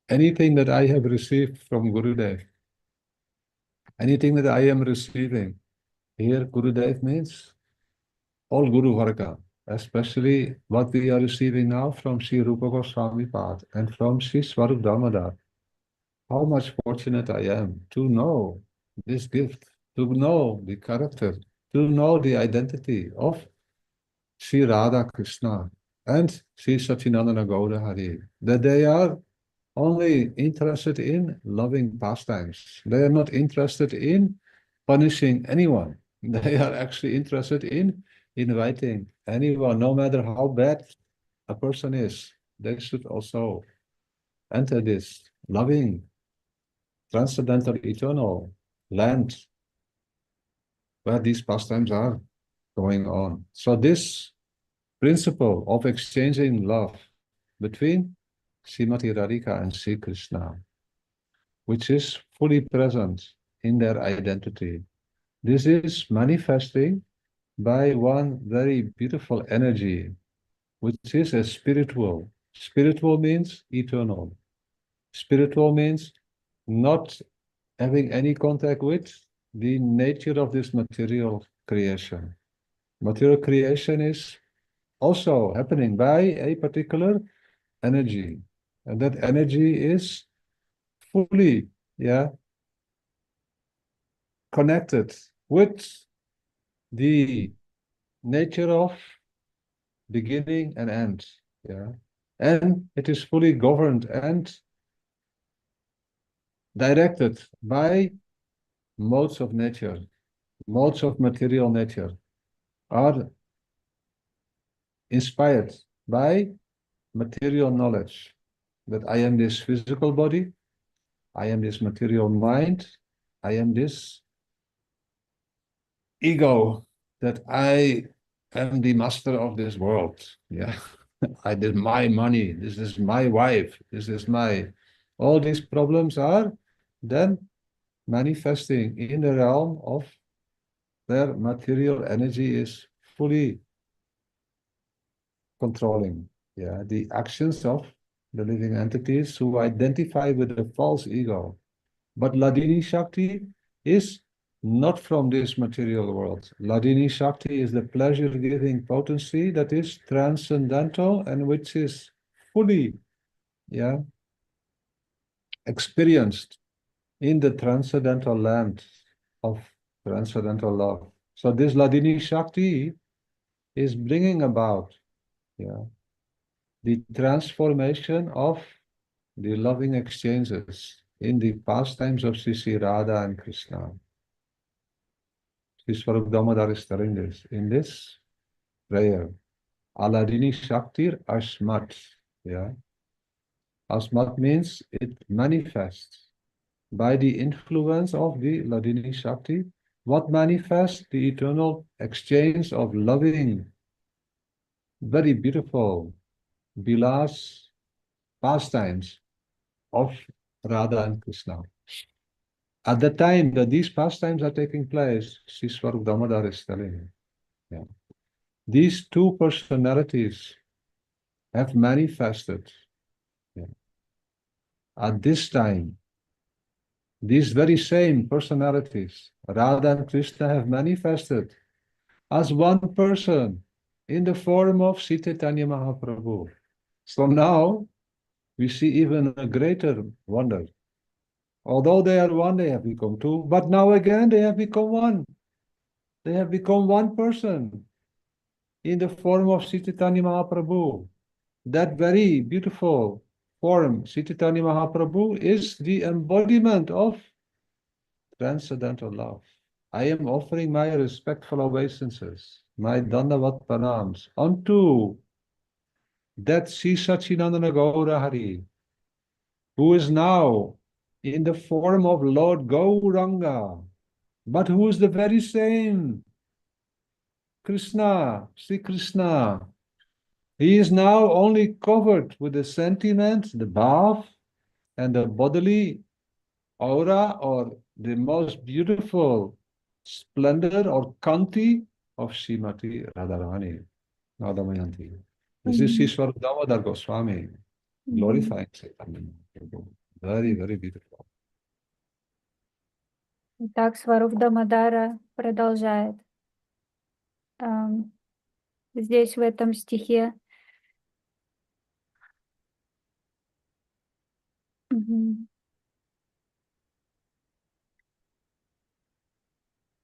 anything that I have received from Gurudev, anything that I am receiving, here Gurudev means all Guru Varga, especially what we are receiving now from Sri Rupa Goswami Pad and from Sri Swarup Damodar. How much fortunate I am to know this gift, to know the character, to know the identity of Sri Radha Krishna and Sri Satchinandana Gaura Hari, that they are only interested in loving pastimes. They are not interested in punishing anyone. They are actually interested in inviting anyone, no matter how bad a person is. They should also enter this loving, transcendental, eternal land where these pastimes are going on. So this principle of exchanging love between Srimati Radhika and Sri Krishna, which is fully present in their identity, this is manifesting by one very beautiful energy, which is a spiritual. Spiritual means eternal. Spiritual means not having any contact with the nature of this material creation. Material creation is also happening by a particular energy. And that energy is fully, connected with the nature of beginning and end. And it is fully governed and directed by modes of nature, modes of material nature, are inspired by material knowledge that I am this physical body, I am this material mind, I am this ego, that I am the master of this world. I did my money, this is my wife, this is my... All these problems are then manifesting in the realm of their material energy is fully controlling the actions of the living entities who identify with the false ego. But Ladini Shakti is not from this material world. Ladini Shakti is the pleasure-giving potency that is transcendental and which is fully experienced in the transcendental land of transcendental love. So this Ladini Shakti is bringing about the transformation of the loving exchanges in the pastimes of Sri Radha and Krishna. Sri Swarup Damodar is telling this in this prayer. Aladini Shaktir Asmat. Asmat means it manifests by the influence of the Ladini Shakti. What manifests? The eternal exchange of loving, very beautiful, Bilas pastimes of Radha and Krishna. At the time that these pastimes are taking place, Sri Swarup Damodar is telling, these two personalities have manifested at this time. These very same personalities, Radha and Krishna, have manifested as one person in the form of Sri Chaitanya Mahaprabhu. So now we see even a greater wonder. Although they are one, they have become two, but now again they have become one. They have become one person in the form of Sri Chaitanya Mahaprabhu. That very beautiful form, Sri Chaitanya Mahaprabhu, is the embodiment of transcendental love. I am offering my respectful obeisances, my Dandavat Pranams, unto that Sri Sachinandana Gaura Hari, who is now in the form of Lord Gauranga, but who is the very same Krishna, Sri Krishna. He is now only covered with the sentiment, the bhav, and the bodily aura, or the most beautiful splendor or kanti of Srimati Radharani, Radhamayanti. This is Sri Swarup Damodar Goswami glorifying Chaitanya Mahaprabhu. Very, very beautiful. Так Сваруп Дамодара продолжает. Здесь в этом стихе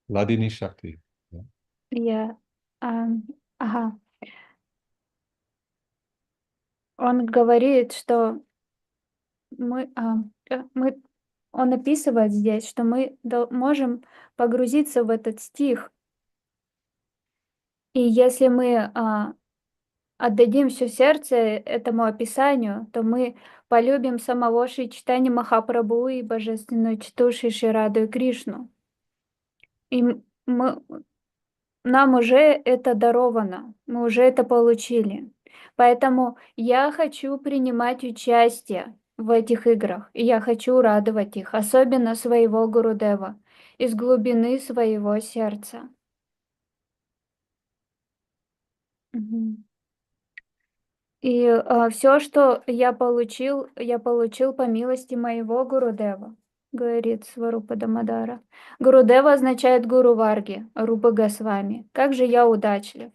Ladini Shakti. Он говорит, что он описывает здесь, что мы можем погрузиться в этот стих, и если мы отдадим все сердце этому описанию, то мы полюбим самого Шри Чайтанья Махапрабху и божественную читу Шри Раду и Кришну. И нам уже это даровано, мы уже это получили. Поэтому я хочу принимать участие в этих играх, и я хочу радовать их, особенно своего Гурудева, из глубины своего сердца. И все, что я получил по милости моего Гурудева, говорит Сварупа Дамодара. Гурудева означает Гуру Варги, Рупа Госвами. Как же я удачлив.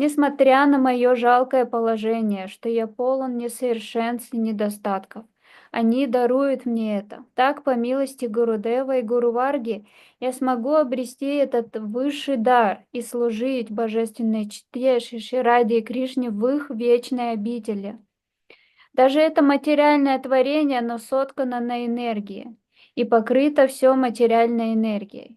Несмотря на мое жалкое положение, что я полон несовершенств и недостатков, они даруют мне это. Так, по милости Гурудева и Гуруварги, я смогу обрести этот высший дар и служить божественной чите Шишираде и Кришне в их вечной обители. Даже это материальное творение, оно соткано на энергии, и покрыто все материальной энергией.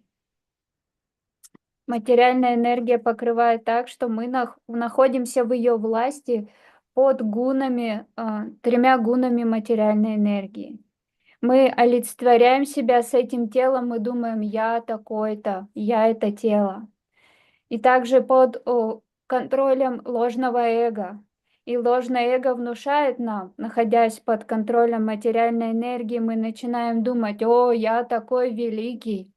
Материальная энергия покрывает так, что мы находимся в ее власти под гунами, тремя гунами материальной энергии. Мы олицетворяем себя с этим телом, мы думаем, я такой-то, я это тело. И также под контролем ложного эго. И ложное эго внушает нам, находясь под контролем материальной энергии, мы начинаем думать, о, я такой великий,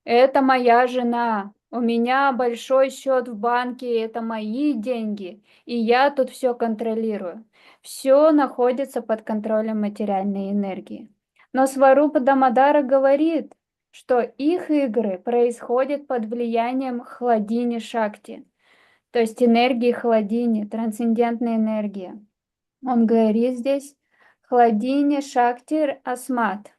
это моя жена, у меня большой счет в банке, это мои деньги, и я тут все контролирую. Все находится под контролем материальной энергии. Но Сварупа Дамодара говорит, что их игры происходят под влиянием хладини шакти, то есть энергии хладини, трансцендентной энергии. Он говорит здесь хладини шакти асмат.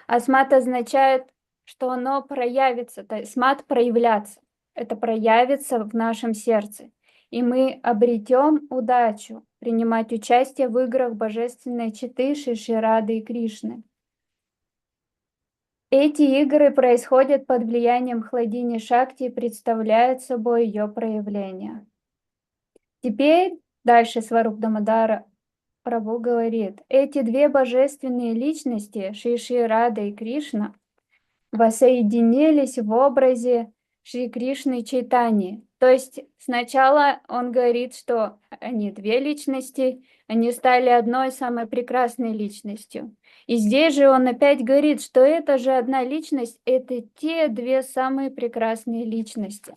Асмат означает, что оно проявится, то есть мат проявляться. Это проявится в нашем сердце. И мы обретем удачу принимать участие в играх божественной читы Шиширады и Кришны. Эти игры происходят под влиянием хладини шакти и представляют собой ее проявление. Теперь дальше Сварупа Дамодара Прабху говорит, эти две божественные личности, Шиширада и Кришна, воссоединились в образе Шри Кришны Чайтани. То есть сначала он говорит, что они две личности, они стали одной самой прекрасной личностью. И здесь же он опять говорит, что это же одна личность, это те две самые прекрасные личности.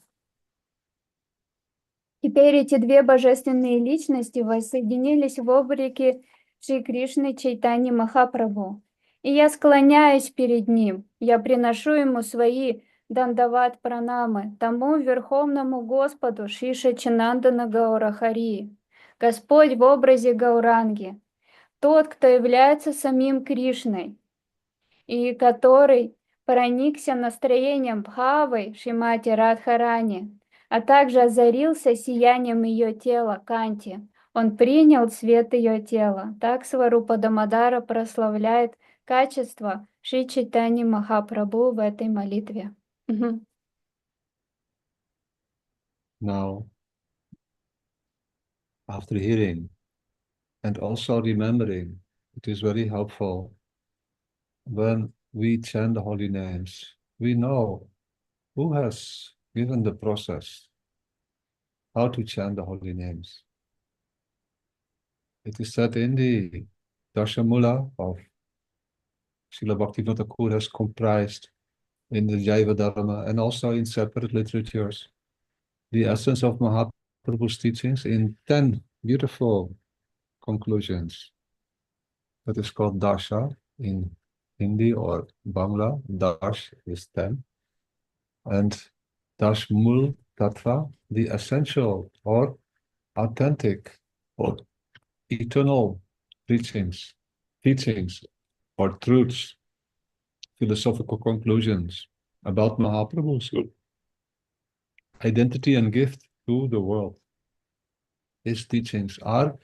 Теперь эти две божественные личности воссоединились в облике Шри Кришны Чайтани Махапрабху. И я склоняюсь перед ним, я приношу ему свои дандават пранамы, тому Верховному Господу Шри Саччинандана Гаура Хари, Господь в образе Гауранги, тот, кто является самим Кришной, и который проникся настроением Бхавы Шримати Радхарани, а также озарился сиянием ее тела Канти. Он принял цвет ее тела. Так Сварупа Дамодара прославляет качество Шри Чайтани Махапрабху в этой молитве. Now, after hearing and also remembering, it is very helpful when we chant the holy names. We know who has given the process, how to chant the holy names. It is said in the Dashamula of Srila Bhaktivinoda Thakur has comprised in the Jaiva Dharma and also in separate literatures the essence of Mahaprabhu's teachings in 10 beautiful conclusions. That is called Dasha in Hindi or Bangla. Dash is 10. And Dash Mul Tattva, the essential or authentic or eternal teachings or truths, philosophical conclusions about Mahaprabhu's identity and gift to the world. His teachings are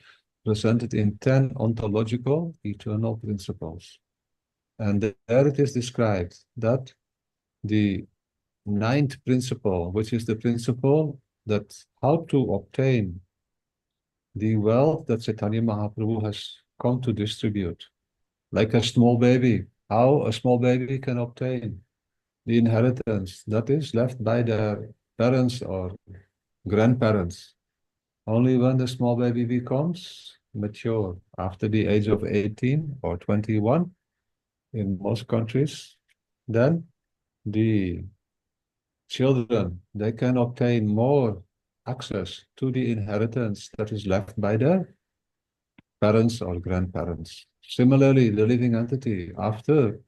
presented in 10 ontological eternal principles. And there it is described that the 9th principle, which is the principle that how to obtain the wealth that Chaitanya Mahaprabhu has come to distribute. Like a small baby, how a small baby can obtain the inheritance that is left by their parents or grandparents. Only when the small baby becomes mature, after the age of 18 or 21, in most countries, then the children, they can obtain more access to the inheritance that is left by their parents or grandparents. Similarly, the living entity, after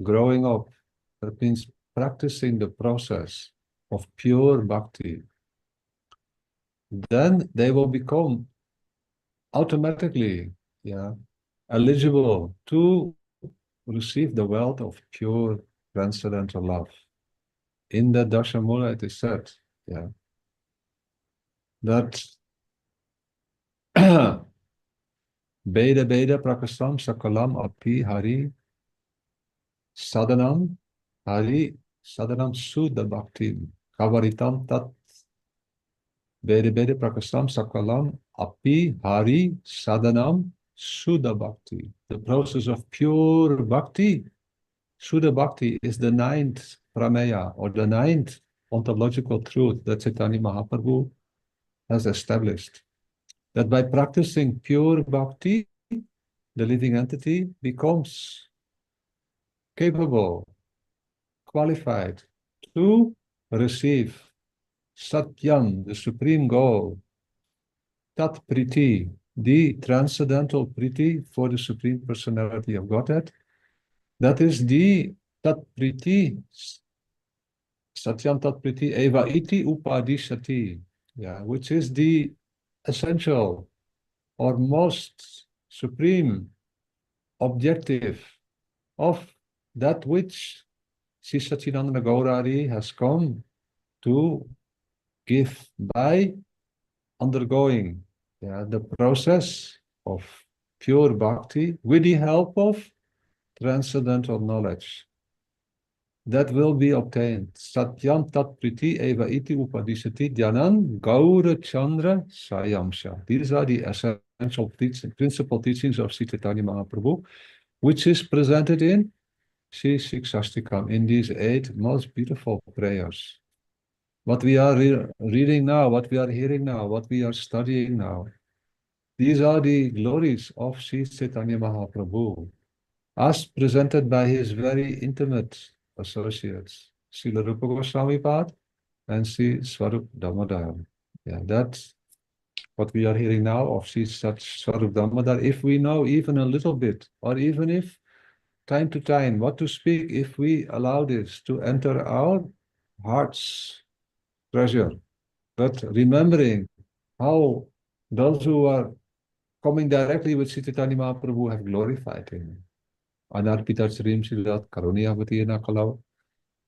growing up, that means practicing the process of pure bhakti, then they will become automatically eligible to receive the wealth of pure transcendental love. In the Dashamula it is said that Beda Beda Prakasam Sakalam Api Hari Sadhanam Hari Sadhanam Sudha Bhakti Kavaritam Tat Beda Beda Prakasam Sakalam Api Hari Sadhanam Sudha Bhakti. The process of pure bhakti, Sudha Bhakti, is the ninth prameya, or the ninth ontological truth that Chaitanya Mahaprabhu has established. That by practicing pure bhakti, the living entity becomes capable, qualified to receive Satyam, the supreme goal, Tat Priti, the transcendental Priti for the Supreme Personality of Godhead. That is the Tat Priti, Satyam Tat Priti Eva Iti Upadishati, which is the essential or most supreme objective of that which Sri Satchidananda Gaurari has come to give by undergoing the process of pure bhakti with the help of transcendental knowledge that will be obtained. Satyam tat priti eva iti upadishati dhyanan gaura chandra sayamsha. These are the essential principal teachings of Sri Chaitanya Mahaprabhu, which is presented in Sri Shikshashtakam, in these 8 most beautiful prayers. What we are reading now, what we are hearing now, what we are studying now, these are the glories of Sri Chaitanya Mahaprabhu, as presented by his very intimate associates, Srila Rupa Goswami Pad and Sri Swarup Damodar. That's what we are hearing now of Sri Swarup Damodar. If we know even a little bit, or even if time to time what to speak, if we allow this to enter our hearts, treasure, but remembering how those who are coming directly with Sri Chaitanya Mahaprabhu have glorified him. Anarpita Srim Siddhat Karuniyavati Nakalau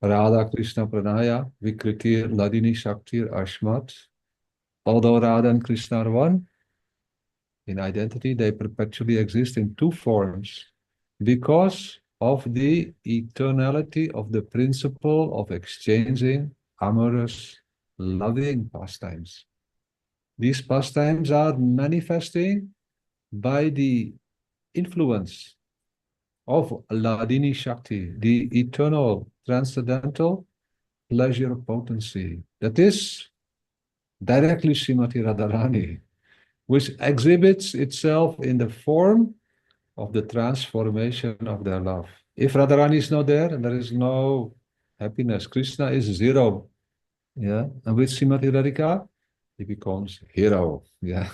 Radha Krishna Pranaya Vikritir Ladini Shaktir Ashmat. Although Radha and Krishna are one in identity, they perpetually exist in 2 forms because of the eternality of the principle of exchanging amorous, loving pastimes. These pastimes are manifesting by the influence of Ladini Shakti, the eternal, transcendental pleasure potency. That is directly Srimati Radharani, which exhibits itself in the form of the transformation of their love. If Radharani is not there, there is no happiness. Krishna is 0. And with Srimati Radhika, he becomes hero.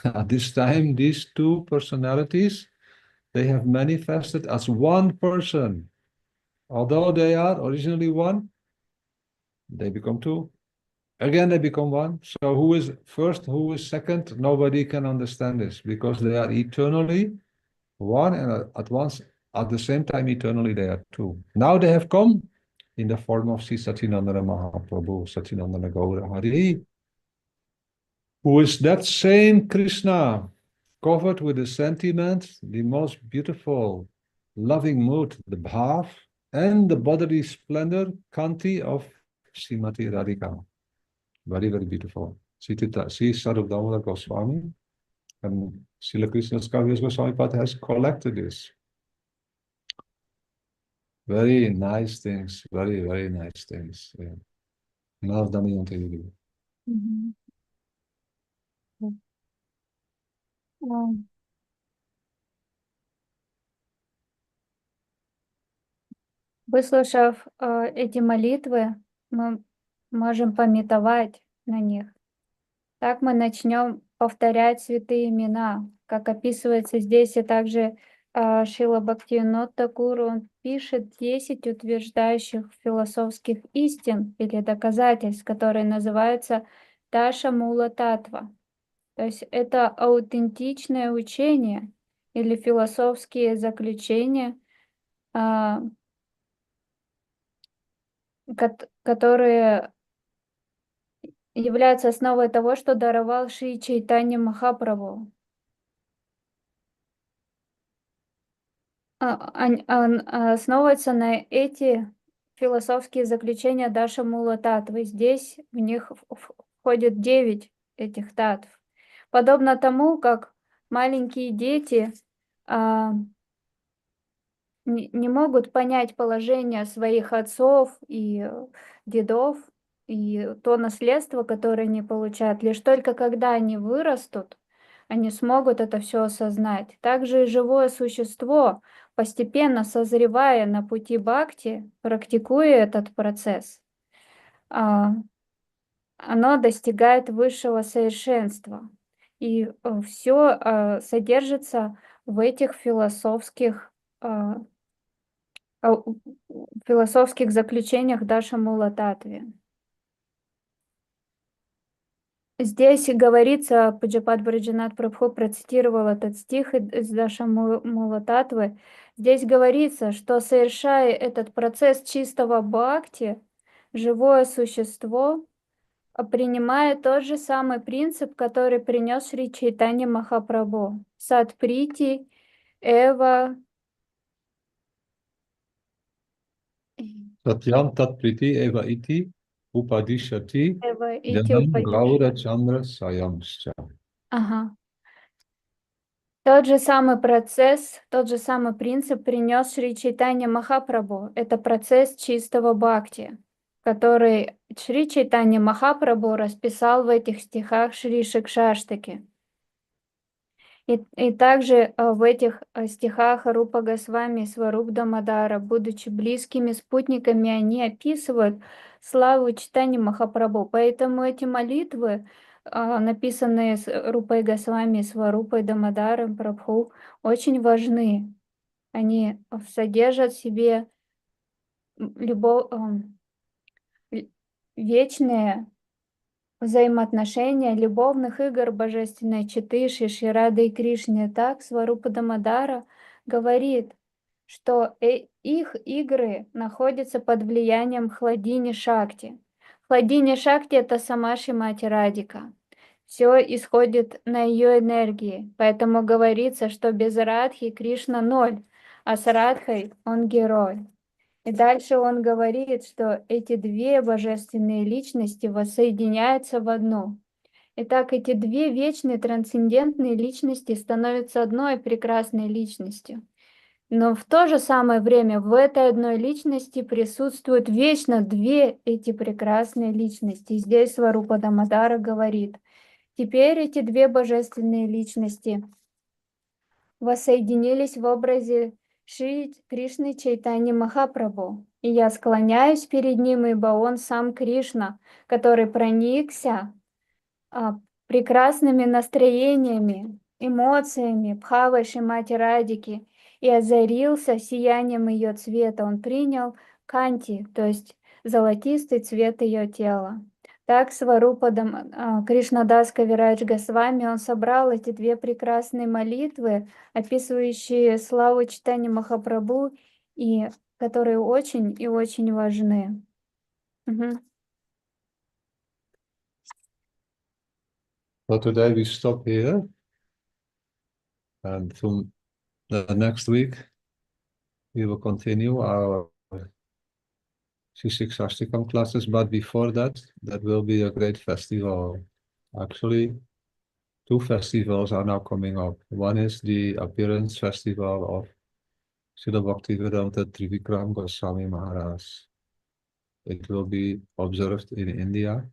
At this time, these 2 personalities, they have manifested as one person. Although they are originally one, they become 2. Again, they become one. So who is first, who is second? Nobody can understand this, because they are eternally one, and at the same time, eternally they are 2. Now they have come in the form of Sri Satchidananda Mahaprabhu, Satchidananda Gaura Hari, who is that same Krishna, covered with the sentiment, the most beautiful, loving mood, the bhav, and the bodily splendor, kanti of Srimati Radhika. Very, very beautiful. Sri Swarup Damodar Goswami and Srila Krishnadas Kaviraj Goswami Pad has collected this. Very nice things, very, very nice things. Now Damayanti. Мгм. Выслушав эти молитвы, мы можем памятовать на них. Так мы начнем повторять святые имена, как описывается здесь, и также Шрила Бхактивинода Тхакур, он пишет 10 утверждающих философских истин или доказательств, которые называются Даша Мула Татва. То есть это аутентичное учение или философские заключения, а, которые являются основой того, что даровал Шри Чайтанья Махапрабху. Основывается на эти философские заключения Даша Мула Татвы. Здесь в них входит 9 этих татв. Подобно тому, как маленькие дети не могут понять положение своих отцов и дедов, и то наследство, которое они получают, лишь только когда они вырастут, они смогут это все осознать. Также и живое существо, постепенно созревая на пути бхакти, практикуя этот процесс, оно достигает высшего совершенства. И все содержится в этих философских заключениях Даша Мула Татве. Здесь говорится, Пуджапад Враджанатх Прабху процитировал этот стих из Даша Мула Татвы. Здесь говорится, что совершая этот процесс чистого бхакти, живое существо принимает тот же самый принцип, который принес Шри Чайтанья Махапрабху. Сатприти, Эва, Satyam tat priti eva iti upadishati Эва и janam Тилпадиш. gaura chandra sayamscha. Ага. Тот же самый процесс, тот же самый принцип принес Шри Чайтанья Махапрабху. Это процесс чистого бхакти, который Шри Чайтанья Махапрабху расписал в этих стихах Шри Шикшаштаки. И также в этих стихах Рупа Госвами и Сваруб Дамодара, будучи близкими спутниками, они описывают славу Чайтаньи Махапрабху. Поэтому эти молитвы, написанные с Рупой Госвами и Сварупой Дамодаром Прабху, очень важны. Они содержат в себе вечные взаимоотношения любовных игр божественной четы Шри Рады и Кришны. Так Сварупа Дамодара говорит, что их игры находятся под влиянием Хладини Шакти. Хладини Шакти — это сама Шримати Радика. Все исходит на ее энергии, поэтому говорится, что без Радхи Кришна ноль, а с Радхой он герой. И дальше он говорит, что эти две божественные личности воссоединяются в одну. Итак, эти две вечные трансцендентные личности становятся одной прекрасной личностью. Но в то же самое время в этой одной личности присутствуют вечно две эти прекрасные личности. И здесь Сварупа Дамодара говорит, теперь эти две божественные личности воссоединились в образе Шри Кришны Чайтаньи Махапрабху. И я склоняюсь перед ним, ибо он сам Кришна, который проникся прекрасными настроениями, эмоциями Бхавы Шримати Радики и озарился сиянием ее цвета. Он принял канти, то есть золотистый цвет ее тела. Так Сварупа Кришна-дас Кавирадж Госвами, он собрал эти две прекрасные молитвы, описывающие славу Чайтаньи Махапрабху, и которые очень и очень важны. Угу. So today we stop here, and from the next week we will continue our Shikshashtakam classes. But before that, that will be a great festival. Actually, two festivals are now coming up. One is the appearance festival of Srila Bhaktivedanta Trivikram Goswami Maharaj. It will be observed in India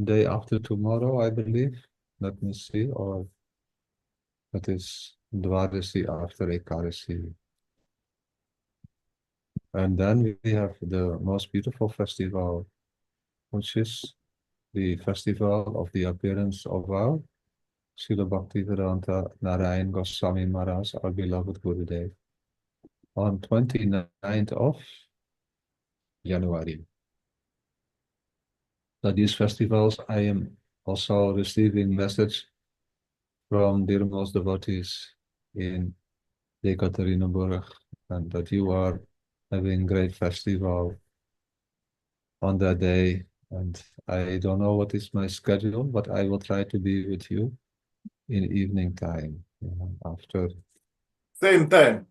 day after tomorrow, I believe. Let me see, or that is Dwadasi after Ekadasi. And then we have the most beautiful festival, which is the festival of the appearance of our Srila Bhaktivedanta Narayan Goswami Maharaj, our beloved Gurudev, on 29th of January. So these festivals, I am also receiving message from dearmost devotees in Yekaterinburg, and that you are having great festival on that day. And I don't know what is my schedule, but I will try to be with you in evening time, after. Same time.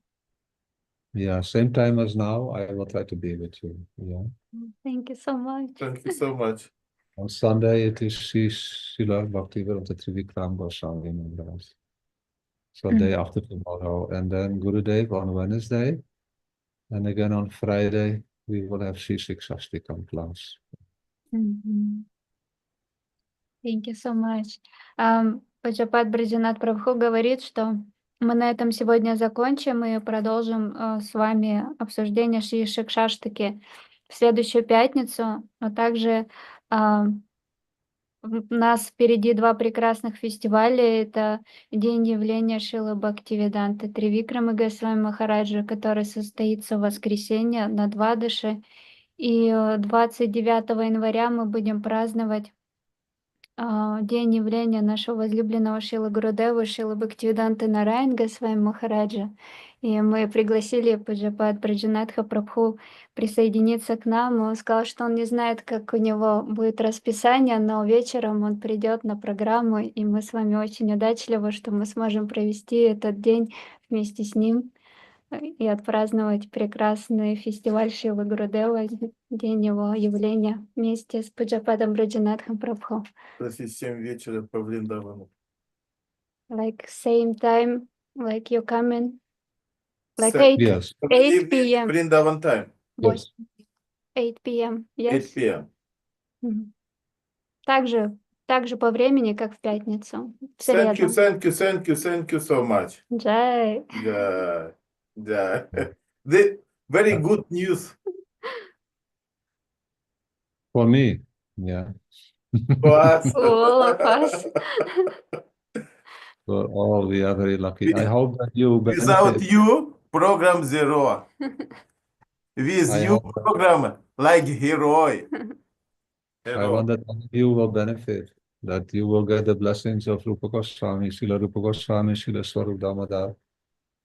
Yeah, same time as now. I will try to be with you. Yeah. Thank you so much. Thank you so much. On Sunday it is Srila Bhaktivedanta Trivikram Goswami Maharaj. So day after tomorrow, and then Gurudev on Wednesday, and again on Friday we will have Shikshaštaka class. Мгм. Thank you so much. Пуджапад Враджанатх Прабху говорит, что мы на этом сегодня закончим и продолжим с вами обсуждение Шри Шикшаштаки в следующую пятницу. Но также у нас впереди два прекрасных фестиваля. Это День явления Шрилы Бхактивиданты Тривикрамы Госвами Махараджа, который состоится в воскресенье на Двадаши. И 29 января мы будем праздновать день явления нашего возлюбленного Шрилы Гурудева, Шрилы Бхактивиданты Нараян Госвами Махараджа. И мы пригласили Пуджапад Враджанатха Прабху присоединиться к нам. Он сказал, что он не знает, как у него будет расписание, но вечером он придет на программу, и мы с вами очень удачливы, что мы сможем провести этот день вместе с ним и отпраздновать прекрасный фестиваль Шрилы Гурудева, день его явления, вместе с Пуджападом Враджанатхом Прабху. Почти 7 вечера по Вриндавану. Like same time, like you coming, like Seven- 8 Yes, 8 p.m. Вриндаван time. yes. 8 p.m. 8 Yes. p.m. Мгм. Также по времени, как в пятницу, в Thank you, среду. thank you so much. Джай. Yeah, yeah. The very good news For me, yeah. for us. All of us. For all, we are very lucky. I hope that you Without benefit. you, program zero. With I you, hope that- program like hero. I want that all of you will benefit, that you will get the blessings of Rupa Goswami, Srila Rupa Goswami, Srila Swarup Damodar.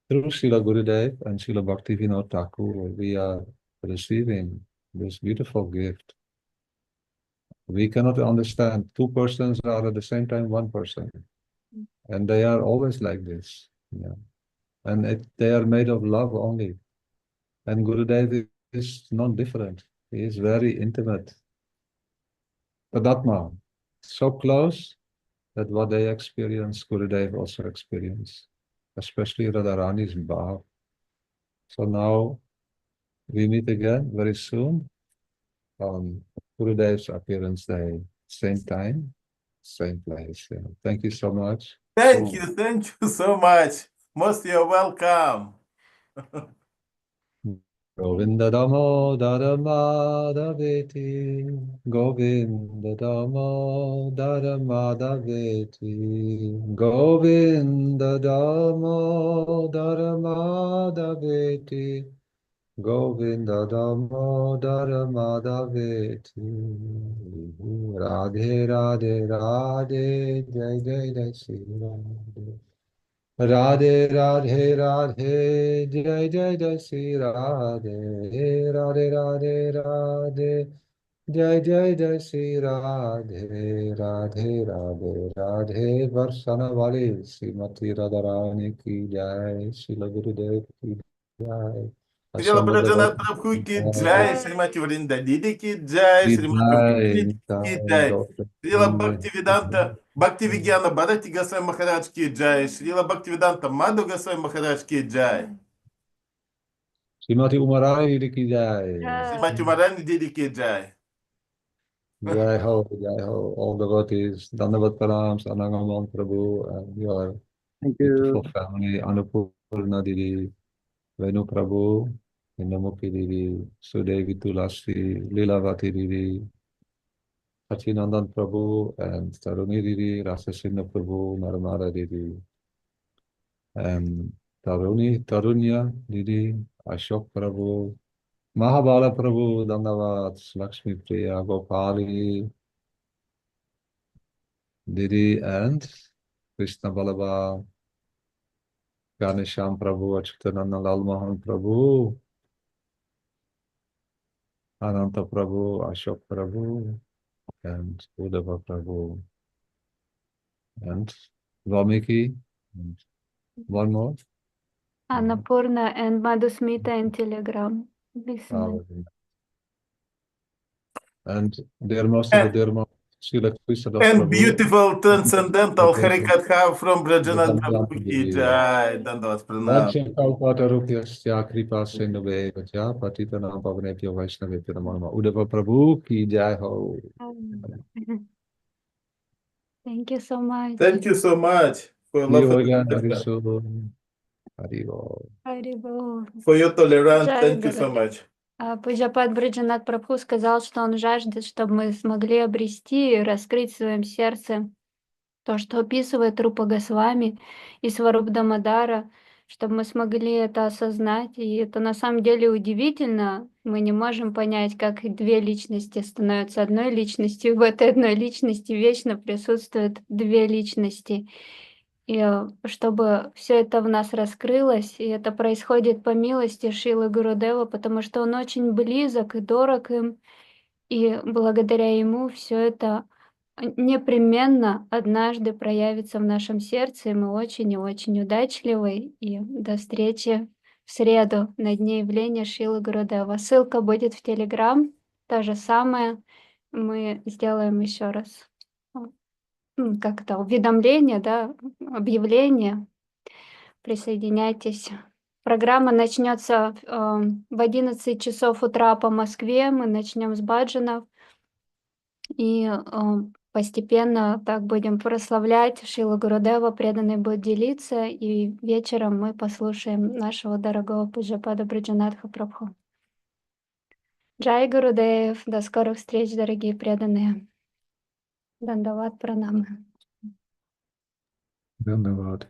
Through Srila Gurudev and Srila Bhaktivinoda Thakur, we are receiving this beautiful gift. We cannot understand. Two persons are at the same time one person. And they are always like this. Yeah. And they are made of love only. And Gurudev is not different. He is very intimate. Tadatma, so close that what they experience, Gurudev also experienced, especially Radharani's Bhav. So now we meet again very soon on Gurudev's appearance day, same time, same place. Yeah. Thank you so much. Thank you so much. Most you're welcome. Govinda Damodara Madhaveti, Govinda Damodara Madhaveti, Govinda Damodara Madhaveti, Govinda Damodara Madhaveti, Radhe Radhe Radhe, Jai Jai Jai Shri Radhe. Radhe Radhe Radhe, Jai Jai Jai Shri Radhe, Radhe Radhe Radhe, Jai Jai Jai Shri Radhe, Radhe Radhe Radhe, Varsana Vali, Srimati Radharani ki Jai, Srila Gurudev ki Jai. Srila Assembled Vраджанатх devotees Prabhu ki ki jai, Jai, Srimati Vrinda Didi ki jai, ki Srimati Jai, Prabhu ki Nitai, jai, Dr. Srila Bhaktivedanta, Bhaktivigyana Bharati Goswami Maharaj ki jai, Srila Bhaktivedanta Madhu Goswami Maharaj ki jai, Srimati Umarani ki Jai. Srimati Umarani Didi ki jai. Jai Ho, all devotees, Dandavat Params, Anangaman Prabhu, and your Thank beautiful you. family, Annapurna Didi, Venu Prabhu, Indamukhi Didi, Sudevi Tulasi, Lilavati Didi, Sachinandan Prabhu, and Taruni Didi, Rasasina Prabhu, Narmada Didi, and Tarunya Didi, Ashok Prabhu, Mahabala Prabhu, Dandavat, Lakshmi Priya, Gopali Didi, and Krishna Balaba, Ganesham Prabhu, Achyutananda Lal Mohan Prabhu, Ananta Prabhu, Ashok Prabhu, and Uddhava Prabhu, and Valmiki, and one more. Annapurna and Madhusmita in Telegram. Listening. And dear Master, And- dear Master, Srila Krishna Das And Prabhu, beautiful transcendental Okay. Harikatha from Vrajanatha Vrindavan Prabhu ki ki jai. Dandavat pranam. Vajja Kalpatarupyasya Kripa Sindhave Vaja Patitanam Pavanebhyo Vaishnavebhyo Namo Namah. Uddhava Prabhu ki jai ho. Thank you so much. Thank you so much for your See love you for again the very Krishna. soon. Haribol. Харибол. For your tolerance. Jai Thank you Guru. so much. Пуджапад Враджанатх Прабху сказал, что он жаждет, чтобы мы смогли обрести и раскрыть в своем сердце то, что описывает Рупа Госвами и Сваруб Дамодара, чтобы мы смогли это осознать. И это на самом деле удивительно. Мы не можем понять, как две личности становятся одной личностью. В этой одной личности вечно присутствуют две личности. И чтобы все это в нас раскрылось, и это происходит по милости Шрилы Гурудева, потому что он очень близок и дорог им, и благодаря ему все это непременно однажды проявится в нашем сердце, и мы очень и очень удачливы. И до встречи в среду на дне явления Шрилы Гурудева. Ссылка будет в Телеграм, та же самая. Мы сделаем еще раз как это, уведомление, да, объявление. Присоединяйтесь. Программа начнется в 11 часов утра по Москве. Мы начнем с баджанов. И постепенно так будем прославлять Шрилу Гурудева, преданные будут делиться. И вечером мы послушаем нашего дорогого Пуджапада Враджанатха Прабху. Джай Гурудев. До скорых встреч, дорогие преданные. Дандават пранамы. Dhanyavad.